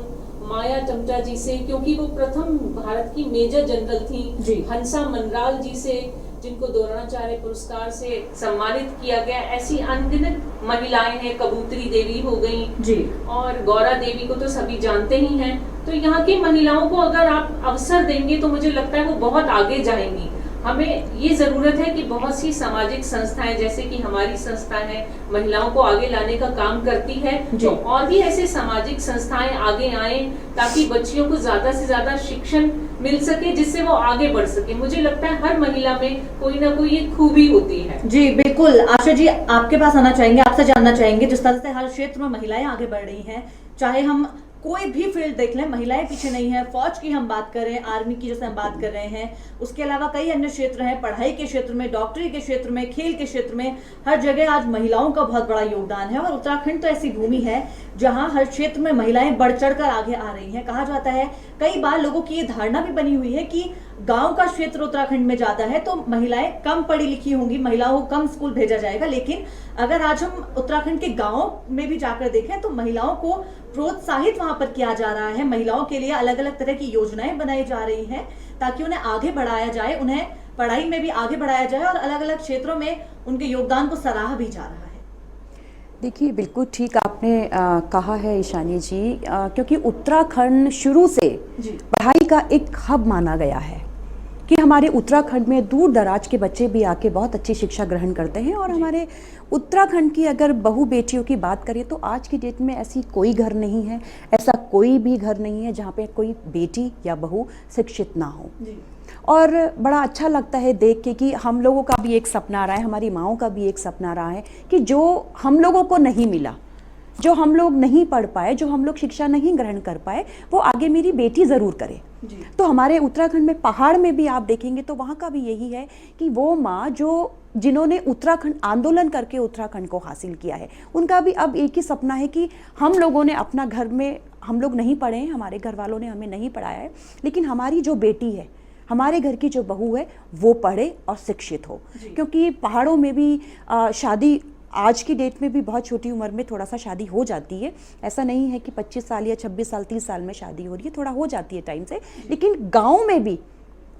माया टमटा जी से, क्योंकि वो प्रथम भारत की मेजर जनरल थी, हंसा मनराल जी से जिनको द्रोणाचार्य पुरस्कार से सम्मानित किया गया, ऐसी अनगिनत महिलाएं हैं, कबूतरी देवी हो गई जी, और गौरा देवी को तो सभी जानते ही हैं। तो यहाँ की महिलाओं को अगर आप अवसर देंगे तो मुझे लगता है वो बहुत आगे जाएंगी। हमें ये जरूरत है कि बहुत सी सामाजिक संस्थाएं जैसे कि हमारी संस्था है महिलाओं को आगे लाने का काम करती है, तो और भी ऐसे सामाजिक संस्थाएं आगे आएं ताकि बच्चियों को ज्यादा से ज्यादा शिक्षण मिल सके जिससे वो आगे बढ़ सके। मुझे लगता है हर महिला में कोई ना कोई एक खूबी होती है। जी बिल्कुल। आशा जी आपके पास आना चाहेंगे, आपसे जानना चाहेंगे, जिस तरह से हर क्षेत्र में महिलाएं आगे बढ़ रही हैं, चाहे हम कोई भी फील्ड देख लें, महिलाएं पीछे नहीं है। फौज की हम बात करें, आर्मी की जैसे हम बात कर रहे हैं, उसके अलावा कई अन्य क्षेत्र हैं, पढ़ाई के क्षेत्र में, डॉक्टरी के क्षेत्र में, खेल के क्षेत्र में, हर जगह आज महिलाओं का बहुत बड़ा योगदान है। और उत्तराखंड तो ऐसी भूमि है जहां हर क्षेत्र में महिलाएं बढ़ चढ़कर आगे आ रही हैं। कहा जाता है, कई बार लोगों की ये धारणा भी बनी हुई है कि गांव का क्षेत्र उत्तराखंड में ज्यादा है तो महिलाएं कम पढ़ी लिखी होंगी, महिलाओं को कम स्कूल भेजा जाएगा। लेकिन अगर आज हम उत्तराखंड के गाँव में भी जाकर देखें तो महिलाओं को प्रोत्साहित वहां पर किया जा रहा है। महिलाओं के लिए अलग अलग तरह की योजनाएं बनाई जा रही हैं ताकि उन्हें आगे बढ़ाया जाए, उन्हें पढ़ाई में भी आगे बढ़ाया जाए और अलग अलग क्षेत्रों में उनके योगदान को सराहा भी जा रहा है। देखिए बिल्कुल ठीक आपने कहा है ईशानी जी, क्योंकि उत्तराखंड शुरू से पढ़ाई का एक हब माना गया है कि हमारे उत्तराखंड में दूर दराज के बच्चे भी आके बहुत अच्छी शिक्षा ग्रहण करते हैं। और हमारे उत्तराखंड की अगर बहू बेटियों की बात करें तो आज की डेट में ऐसी कोई घर नहीं है, ऐसा कोई भी घर नहीं है जहाँ पे कोई बेटी या बहू शिक्षित ना हो। और बड़ा अच्छा लगता है देख के कि हम लोगों का भी एक सपना रहा है, हमारी माँओं का भी एक सपना रहा है कि जो हम लोगों को नहीं मिला, जो हम लोग नहीं पढ़ पाए, जो हम लोग शिक्षा नहीं ग्रहण कर पाए, वो आगे मेरी बेटी ज़रूर करे। तो हमारे उत्तराखंड में पहाड़ में भी आप देखेंगे तो वहाँ का भी यही है कि वो माँ जिन्होंने उत्तराखंड आंदोलन करके उत्तराखंड को हासिल किया है, उनका भी अब एक ही सपना है कि हम लोगों ने अपना घर में, हम लोग नहीं पढ़े हैं, हमारे घर वालों ने हमें नहीं पढ़ाया है, लेकिन हमारी जो बेटी है, हमारे घर की जो बहू है, वो पढ़े और शिक्षित हो। क्योंकि पहाड़ों में भी शादी आज की डेट में भी बहुत छोटी उम्र में थोड़ा सा शादी हो जाती है। ऐसा नहीं है कि 25 साल या 26 साल 30 साल में शादी हो रही है, थोड़ा हो जाती है टाइम से। लेकिन गाँव में भी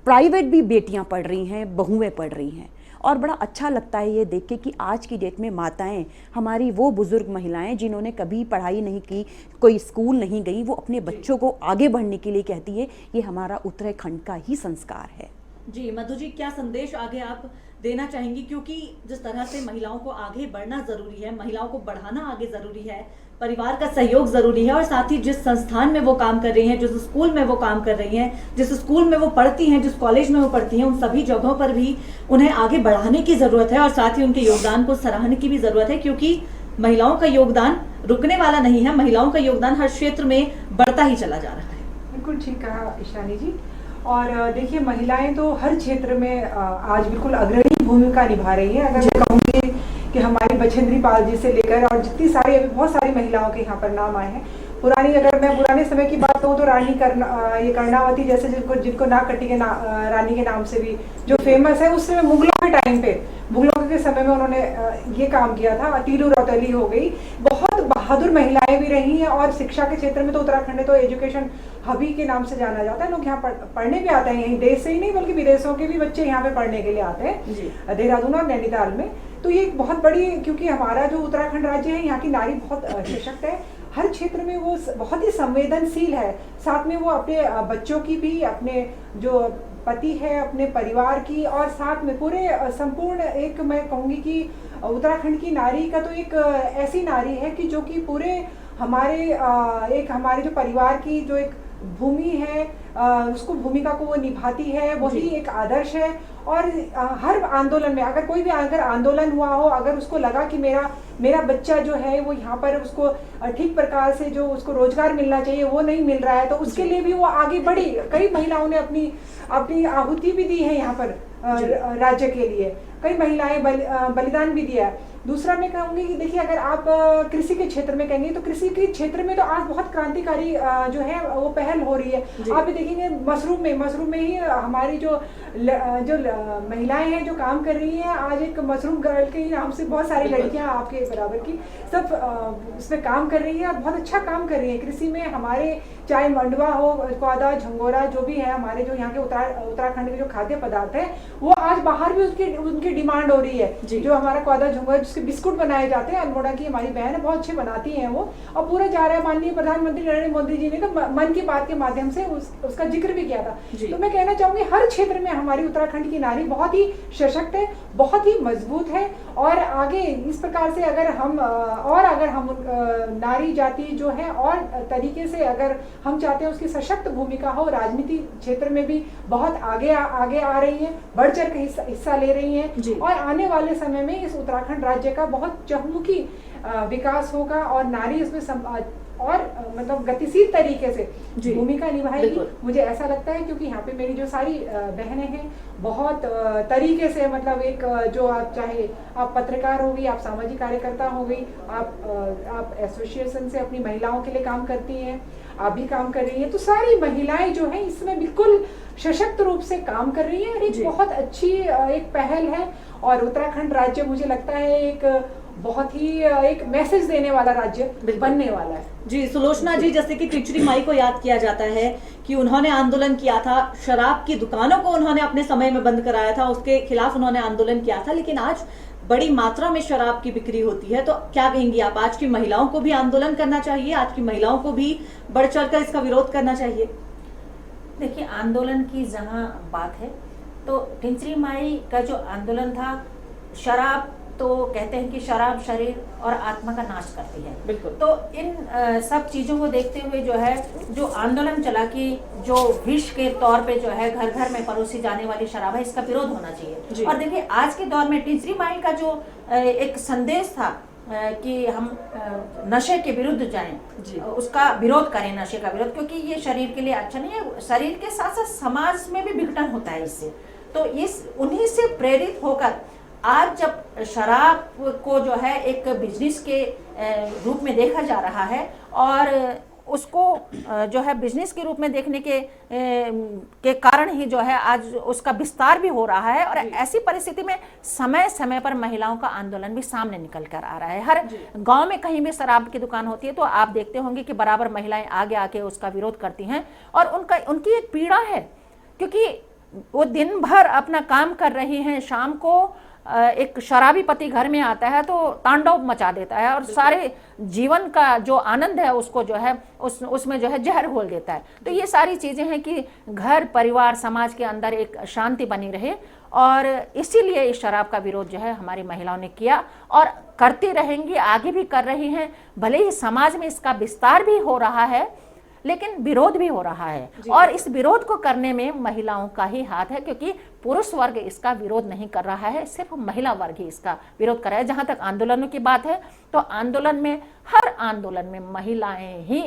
प्राइवेट भी बेटियाँ पढ़ रही हैं, बहुएँ पढ़ रही हैं। और बड़ा अच्छा लगता है ये देख के कि आज की डेट में माताएं, हमारी वो बुज़ुर्ग महिलाएं जिन्होंने कभी पढ़ाई नहीं की, कोई स्कूल नहीं गई, वो अपने बच्चों को आगे बढ़ने के लिए कहती है। ये हमारा उत्तराखंड का ही संस्कार है। जी मधु जी, क्या संदेश आगे आप देना चाहेंगी? क्योंकि जिस तरह से महिलाओं को आगे बढ़ना जरूरी है, महिलाओं को बढ़ाना आगे जरूरी है, परिवार का सहयोग जरूरी है, और साथ ही जिस संस्थान में वो काम कर रही हैं, जिस स्कूल में वो काम कर रही हैं, जिस स्कूल में वो पढ़ती हैं, जिस कॉलेज में वो पढ़ती हैं, उन सभी जगहों पर भी उन्हें आगे बढ़ाने की जरूरत है और साथ ही उनके योगदान को सराहने की भी जरूरत है। क्योंकि महिलाओं का योगदान रुकने वाला नहीं है, महिलाओं का योगदान हर क्षेत्र में बढ़ता ही चला जा रहा है। बिल्कुल ठीक कहा ईशानी जी। और देखिए, महिलाएं तो हर क्षेत्र में आज बिल्कुल अग्रणी भूमिका निभा रही हैं। अगर मैं कहूँगी कि हमारी बछेंद्री पाल जी से लेकर और जितनी सारी अभी बहुत सारी महिलाओं के यहाँ पर नाम आए हैं, अगर मैं पुराने समय की बात कहूँ तो ये कर्णावती जैसे जिनको नागकटी के रानी के नाम से भी जो फेमस है, उस समय मुगलों के टाइम पे, मुगलों के समय में उन्होंने ये काम किया था। तीलू रौतेली हो गई, बहुत बहादुर महिलाएं भी रही हैं। और शिक्षा के क्षेत्र में तो उत्तराखंड तो एजुकेशन हबी के नाम से जाना जाता है। लोग यहाँ पढ़ने भी आते हैं, यहीं देश से ही नहीं बल्कि विदेशों के भी बच्चे यहाँ पे पढ़ने के लिए आते हैं, देहरादून और नैनीताल में। तो ये बहुत बड़ी, क्योंकि हमारा जो उत्तराखंड राज्य है, यहाँ की नारी बहुत सशक्त है, हर क्षेत्र में वो बहुत ही संवेदनशील है। साथ में वो अपने बच्चों की भी, अपने जो पति है, अपने परिवार की, और साथ में पूरे संपूर्ण, एक मैं कहूँगी कि उत्तराखंड की नारी का तो एक ऐसी नारी है कि जो कि पूरे हमारे जो परिवार की जो एक भूमि है, उसको भूमिका को वो निभाती है, वही एक आदर्श है। और हर आंदोलन में अगर कोई भी अगर आंदोलन हुआ हो, अगर उसको लगा कि मेरा बच्चा जो है वो यहाँ पर उसको ठीक प्रकार से जो उसको रोजगार मिलना चाहिए वो नहीं मिल रहा है, तो उसके लिए भी वो आगे बढ़ी। कई महिलाओं ने अपनी आहुति भी दी है यहाँ पर राज्य के लिए, कई महिलाएं बलिदान भी दिया है। दूसरा मैं कहूँगी कि देखिए, अगर आप कृषि के क्षेत्र में कहेंगे तो कृषि के क्षेत्र में तो आज बहुत क्रांतिकारी जो है वो पहल हो रही है। आप भी देखेंगे मशरूम में ही हमारी जो महिलाएं हैं जो काम कर रही हैं, आज एक मशरूम गर्ल के नाम से बहुत सारी लड़कियां आपके बराबर की सब उसमें काम कर रही है और बहुत अच्छा काम कर रही है कृषि में। हमारे चाहे मंडवा हो, क्वादा, झंगोरा, जो भी है हमारे जो यहाँ के उत्तराखंड के जो खाद्य पदार्थ है वो आज बाहर भी उनकी डिमांड हो रही है। जो हमारा क्वादा, झंगोरा जिसके बिस्कुट बनाए जाते हैं, अल्मोड़ा की हमारी बहन है, बहुत अच्छे बनाती हैं वो, और पूरा जा रहा है। माननीय प्रधानमंत्री नरेंद्र मोदी जी ने तो मन की बात के माध्यम से उसका जिक्र भी किया था। तो मैं कहना चाहूंगी हर क्षेत्र में हमारी उत्तराखंड की नारी बहुत ही सशक्त है, बहुत ही मजबूत है। और आगे इस प्रकार से अगर हम नारी जाति जो है और तरीके से अगर हम चाहते हैं उसकी सशक्त भूमिका हो, राजनीति क्षेत्र में भी बहुत आगे आ रही है, बढ़ चढ़ के हिस्सा ले रही हैं। और आने वाले समय में इस उत्तराखंड राज्य का बहुत चहुमुखी विकास होगा और नारी इसमें और मतलब गतिशील तरीके से भूमिका निभाएगी। मुझे ऐसा लगता है, क्योंकि यहाँ पे मेरी जो सारी बहनें हैं बहुत तरीके से, मतलब एक जो आप चाहे आप पत्रकार हो गई, आप सामाजिक कार्यकर्ता हो गई, आप एसोसिएशन से अपनी महिलाओं के लिए काम करती हैं, आप भी काम कर रही हैं, तो सारी महिलाएं जो हैं इसमें बिल्कुल सशक्त रूप से काम कर रही हैं और एक बहुत अच्छी एक पहल है। और उत्तराखंड राज्य मुझे लगता है एक बहुत ही एक मैसेज देने वाला राज्य बनने वाला है। जी सुलोचना जी, जैसे कि टिचरी माई को याद किया जाता है कि उन्होंने आंदोलन किया था, शराब की दुकानों को उन्होंने अपने समय में बंद कराया था, उसके खिलाफ उन्होंने आंदोलन किया था, लेकिन आज बड़ी मात्रा में शराब की बिक्री होती है। तो क्या कहेंगी आप, आज की महिलाओं को भी आंदोलन करना चाहिए, आज की महिलाओं को भी बढ़ चढ़कर इसका विरोध करना चाहिए? देखिए, आंदोलन की जहाँ बात है तो टिंचरी माई का जो आंदोलन था, शराब तो कहते हैं कि शराब शरीर और आत्मा का नाश करती है। बिल्कुल। तो इन सब चीज़ों को देखते हुए जो है जो आंदोलन चला कि जो विष के तौर पे जो है घर घर में परोसी जाने वाली शराब है, इसका विरोध होना चाहिए। और देखिए, आज के दौर में टिंचरी माई का जो एक संदेश था कि हम नशे के विरुद्ध जाएं, उसका विरोध करें, नशे का विरोध, क्योंकि ये शरीर के लिए अच्छा नहीं है। शरीर के साथ साथ समाज में भी विघटन होता है इससे। तो उन्हीं से प्रेरित होकर आज जब शराब को जो है एक बिजनेस के रूप में देखा जा रहा है और उसको जो है बिजनेस के रूप में देखने के कारण ही जो है आज उसका विस्तार भी हो रहा है। और ऐसी परिस्थिति में समय समय पर महिलाओं का आंदोलन भी सामने निकल कर आ रहा है। हर गांव में कहीं भी शराब की दुकान होती है तो आप देखते होंगे कि बराबर महिलाएं आगे आके उसका विरोध करती हैं। और उनकी एक पीड़ा है, क्योंकि वो दिन भर अपना काम कर रही हैं, शाम को एक शराबी पति घर में आता है तो तांडव मचा देता है और सारे जीवन का जो आनंद है उसको जो है उसमें जो है जहर घोल देता है। तो ये सारी चीजें हैं कि घर परिवार समाज के अंदर एक शांति बनी रहे, और इसीलिए इस शराब का विरोध जो है हमारी महिलाओं ने किया और करती रहेंगी, आगे भी कर रही हैं। भले ही समाज में इसका विस्तार भी हो रहा है लेकिन विरोध भी हो रहा है, और इस विरोध को करने में महिलाओं का ही हाथ है, क्योंकि पुरुष वर्ग इसका विरोध नहीं कर रहा है, सिर्फ महिला वर्ग ही इसका विरोध कर रहा है। जहां तक आंदोलनों की बात है तो आंदोलन में, हर आंदोलन में महिलाएं ही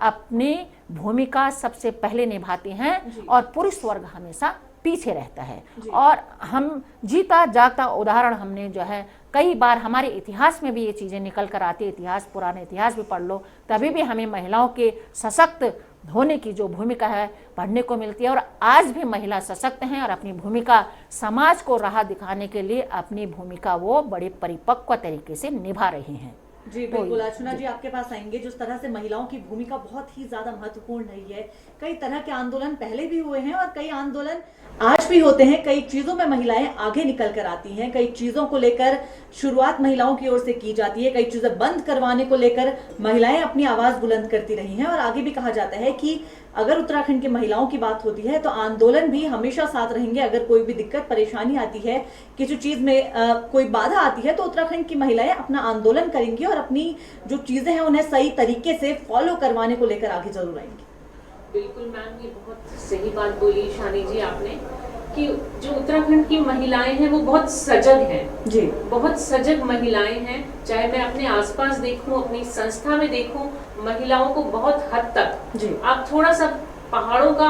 अपनी भूमिका सबसे पहले निभाती हैं और पुरुष वर्ग हमेशा पीछे रहता है। और हम जीता जागता उदाहरण हमने जो है कई बार हमारे इतिहास में भी ये चीज़ें निकल कर आती है। इतिहास, पुराने इतिहास भी पढ़ लो, तभी भी हमें महिलाओं के सशक्त होने की जो भूमिका है पढ़ने को मिलती है। और आज भी महिला सशक्त हैं और अपनी भूमिका समाज को राह दिखाने के लिए अपनी भूमिका वो बड़े परिपक्व तरीके से निभा रही हैं। जी बिल्कुल। अर्चना जी, आपके पास आएंगे। जिस तरह से महिलाओं की भूमिका बहुत ही ज्यादा महत्वपूर्ण रही है, कई तरह के आंदोलन पहले भी हुए हैं और कई आंदोलन आज भी होते हैं। कई चीजों में महिलाएं आगे निकल कर आती हैं, कई चीजों को लेकर शुरुआत महिलाओं की ओर से की जाती है, कई चीजें बंद करवाने को लेकर महिलाएं अपनी आवाज बुलंद करती रही हैं। और आगे भी कहा जाता है कि अगर उत्तराखंड की महिलाओं की बात होती है तो आंदोलन भी हमेशा साथ रहेंगे। अगर कोई भी दिक्कत परेशानी आती है, किसी चीज में कोई बाधा आती है, तो उत्तराखंड की महिलाएं अपना आंदोलन करेंगी और अपनी जो चीजें हैं उन्हें सही तरीके से फॉलो करवाने को लेकर आगे जरूर आएंगी। बिल्कुल मैम, ये बहुत सही बात बोली शानी जी आपने कि जो उत्तराखंड की महिलाएं हैं वो बहुत सजग हैं जी, बहुत सजग महिलाएं हैं। चाहे मैं अपने आसपास देखूं, अपनी संस्था में देखूं, महिलाओं को बहुत हद तक जी, आप थोड़ा सा पहाड़ों का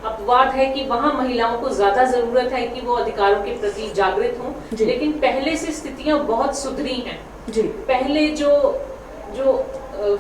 अपवाद है कि वहां महिलाओं को ज्यादा जरूरत है कि वो अधिकारों के प्रति जागृत हों, जी। लेकिन पहले से स्थितियां बहुत सुधरी हैं। जी, पहले जो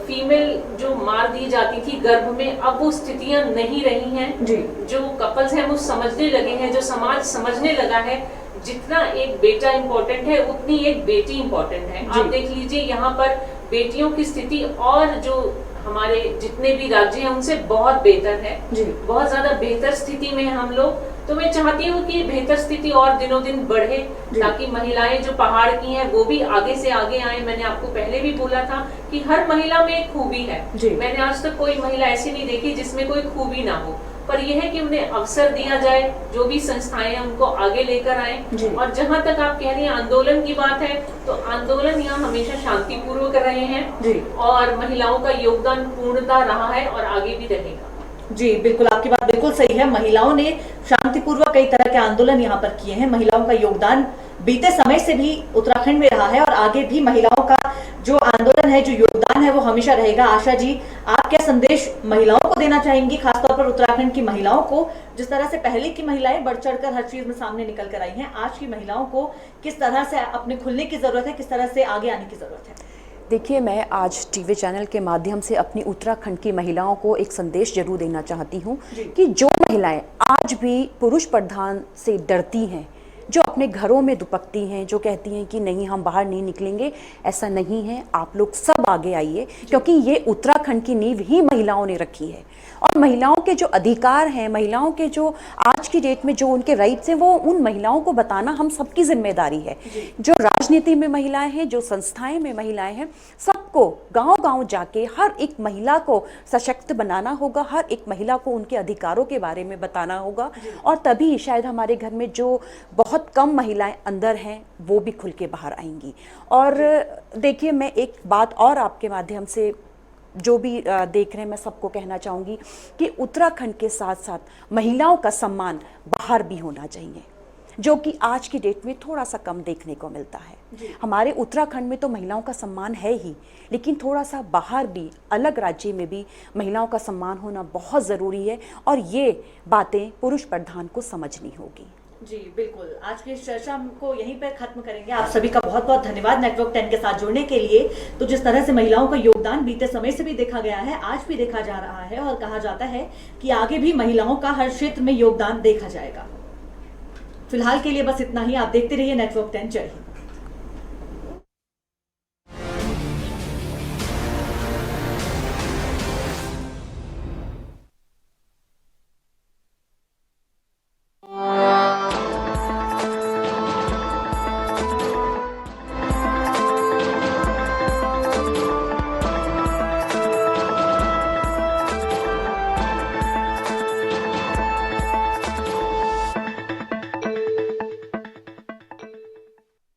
फीमेल जो मार दी जाती थी गर्भ में, अब वो स्थितियां नहीं रही हैं। जी, जो कपल्स हैं वो समझने लगे हैं, जो समाज समझने लगा है जितना एक बेटा इम्पोर्टेंट है उतनी एक बेटी इम्पोर्टेंट है। जी। आप देख लीजिए यहाँ पर बेटियों की स्थिति और जो हमारे जितने भी राज्य हैं उनसे बहुत बेहतर है, जी, बहुत ज्यादा बेहतर स्थिति में हैं हम लोग। तो मैं चाहती हूँ कि बेहतर स्थिति और दिनों दिन बढ़े जी। ताकि महिलाएं जो पहाड़ की हैं वो भी आगे से आगे आए। मैंने आपको पहले भी बोला था कि हर महिला में एक खूबी है। जी। मैंने आज तक कोई महिला ऐसी नहीं देखी जिसमें कोई खूबी ना हो, पर यह है कि उन्हें अवसर दिया जाए, जो भी संस्थाएं हैं उनको आगे लेकर आए। जी। और जहां तक आप कह रही हैं आंदोलन की बात है, तो आंदोलन यहाँ हमेशा शांतिपूर्वक रहे हैं जी। और महिलाओं का योगदान पूर्णतः रहा है और आगे भी रहेगा। जी, बिल्कुल आपकी बात बिल्कुल सही है। महिलाओं ने शांतिपूर्वक कई तरह के आंदोलन यहाँ पर किए हैं। महिलाओं का योगदान बीते समय से भी उत्तराखंड में रहा है और आगे भी महिलाओं का जो आंदोलन है, जो योगदान है, वो हमेशा रहेगा। आशा जी, आप क्या संदेश महिलाओं को देना चाहेंगी, खासतौर पर उत्तराखंड की महिलाओं को? जिस तरह से पहले की महिलाएं बढ़ चढ़कर हर चीज में सामने निकल कर आई हैं, आज की महिलाओं को किस तरह से अपने खुलने की जरूरत है, किस तरह से आगे आने की जरूरत है? देखिए, मैं आज टीवी चैनल के माध्यम से अपनी उत्तराखंड की महिलाओं को एक संदेश जरूर देना चाहती हूँ कि जो महिलाएं आज भी पुरुष प्रधान से डरती हैं, जो अपने घरों में दुपकती हैं, जो कहती हैं कि नहीं हम बाहर नहीं निकलेंगे, ऐसा नहीं है। आप लोग सब आगे आइए, क्योंकि ये उत्तराखंड की नींव ही महिलाओं ने रखी है। और महिलाओं के जो अधिकार हैं, महिलाओं के जो आज की डेट में जो उनके राइट्स हैं, वो उन महिलाओं को बताना हम सबकी जिम्मेदारी है। जो राजनीति में महिलाएं हैं, जो संस्थाएं में महिलाएं हैं, सबको गांव-गांव जाके हर एक महिला को सशक्त बनाना होगा, हर एक महिला को उनके अधिकारों के बारे में बताना होगा। और तभी शायद हमारे घर में जो बहुत कम महिलाएं अंदर हैं, वो भी खुल के बाहर आएंगी। और देखिए, मैं एक बात और आपके माध्यम से जो भी देख रहे हैं, मैं सबको कहना चाहूँगी कि उत्तराखंड के साथ साथ महिलाओं का सम्मान बाहर भी होना चाहिए, जो कि आज की डेट में थोड़ा सा कम देखने को मिलता है। हमारे उत्तराखंड में तो महिलाओं का सम्मान है ही, लेकिन थोड़ा सा बाहर भी, अलग राज्य में भी महिलाओं का सम्मान होना बहुत ज़रूरी है। और ये बातें पुरुष प्रधान को समझनी होगी। जी बिल्कुल, आज की इस चर्चा को यहीं पर खत्म करेंगे। आप सभी का बहुत बहुत धन्यवाद नेटवर्क 10 के साथ जुड़ने के लिए। तो जिस तरह से महिलाओं का योगदान बीते समय से भी देखा गया है, आज भी देखा जा रहा है और कहा जाता है कि आगे भी महिलाओं का हर क्षेत्र में योगदान देखा जाएगा। फिलहाल के लिए बस इतना ही। आप देखते रहिए नेटवर्क 10। जय हिंद।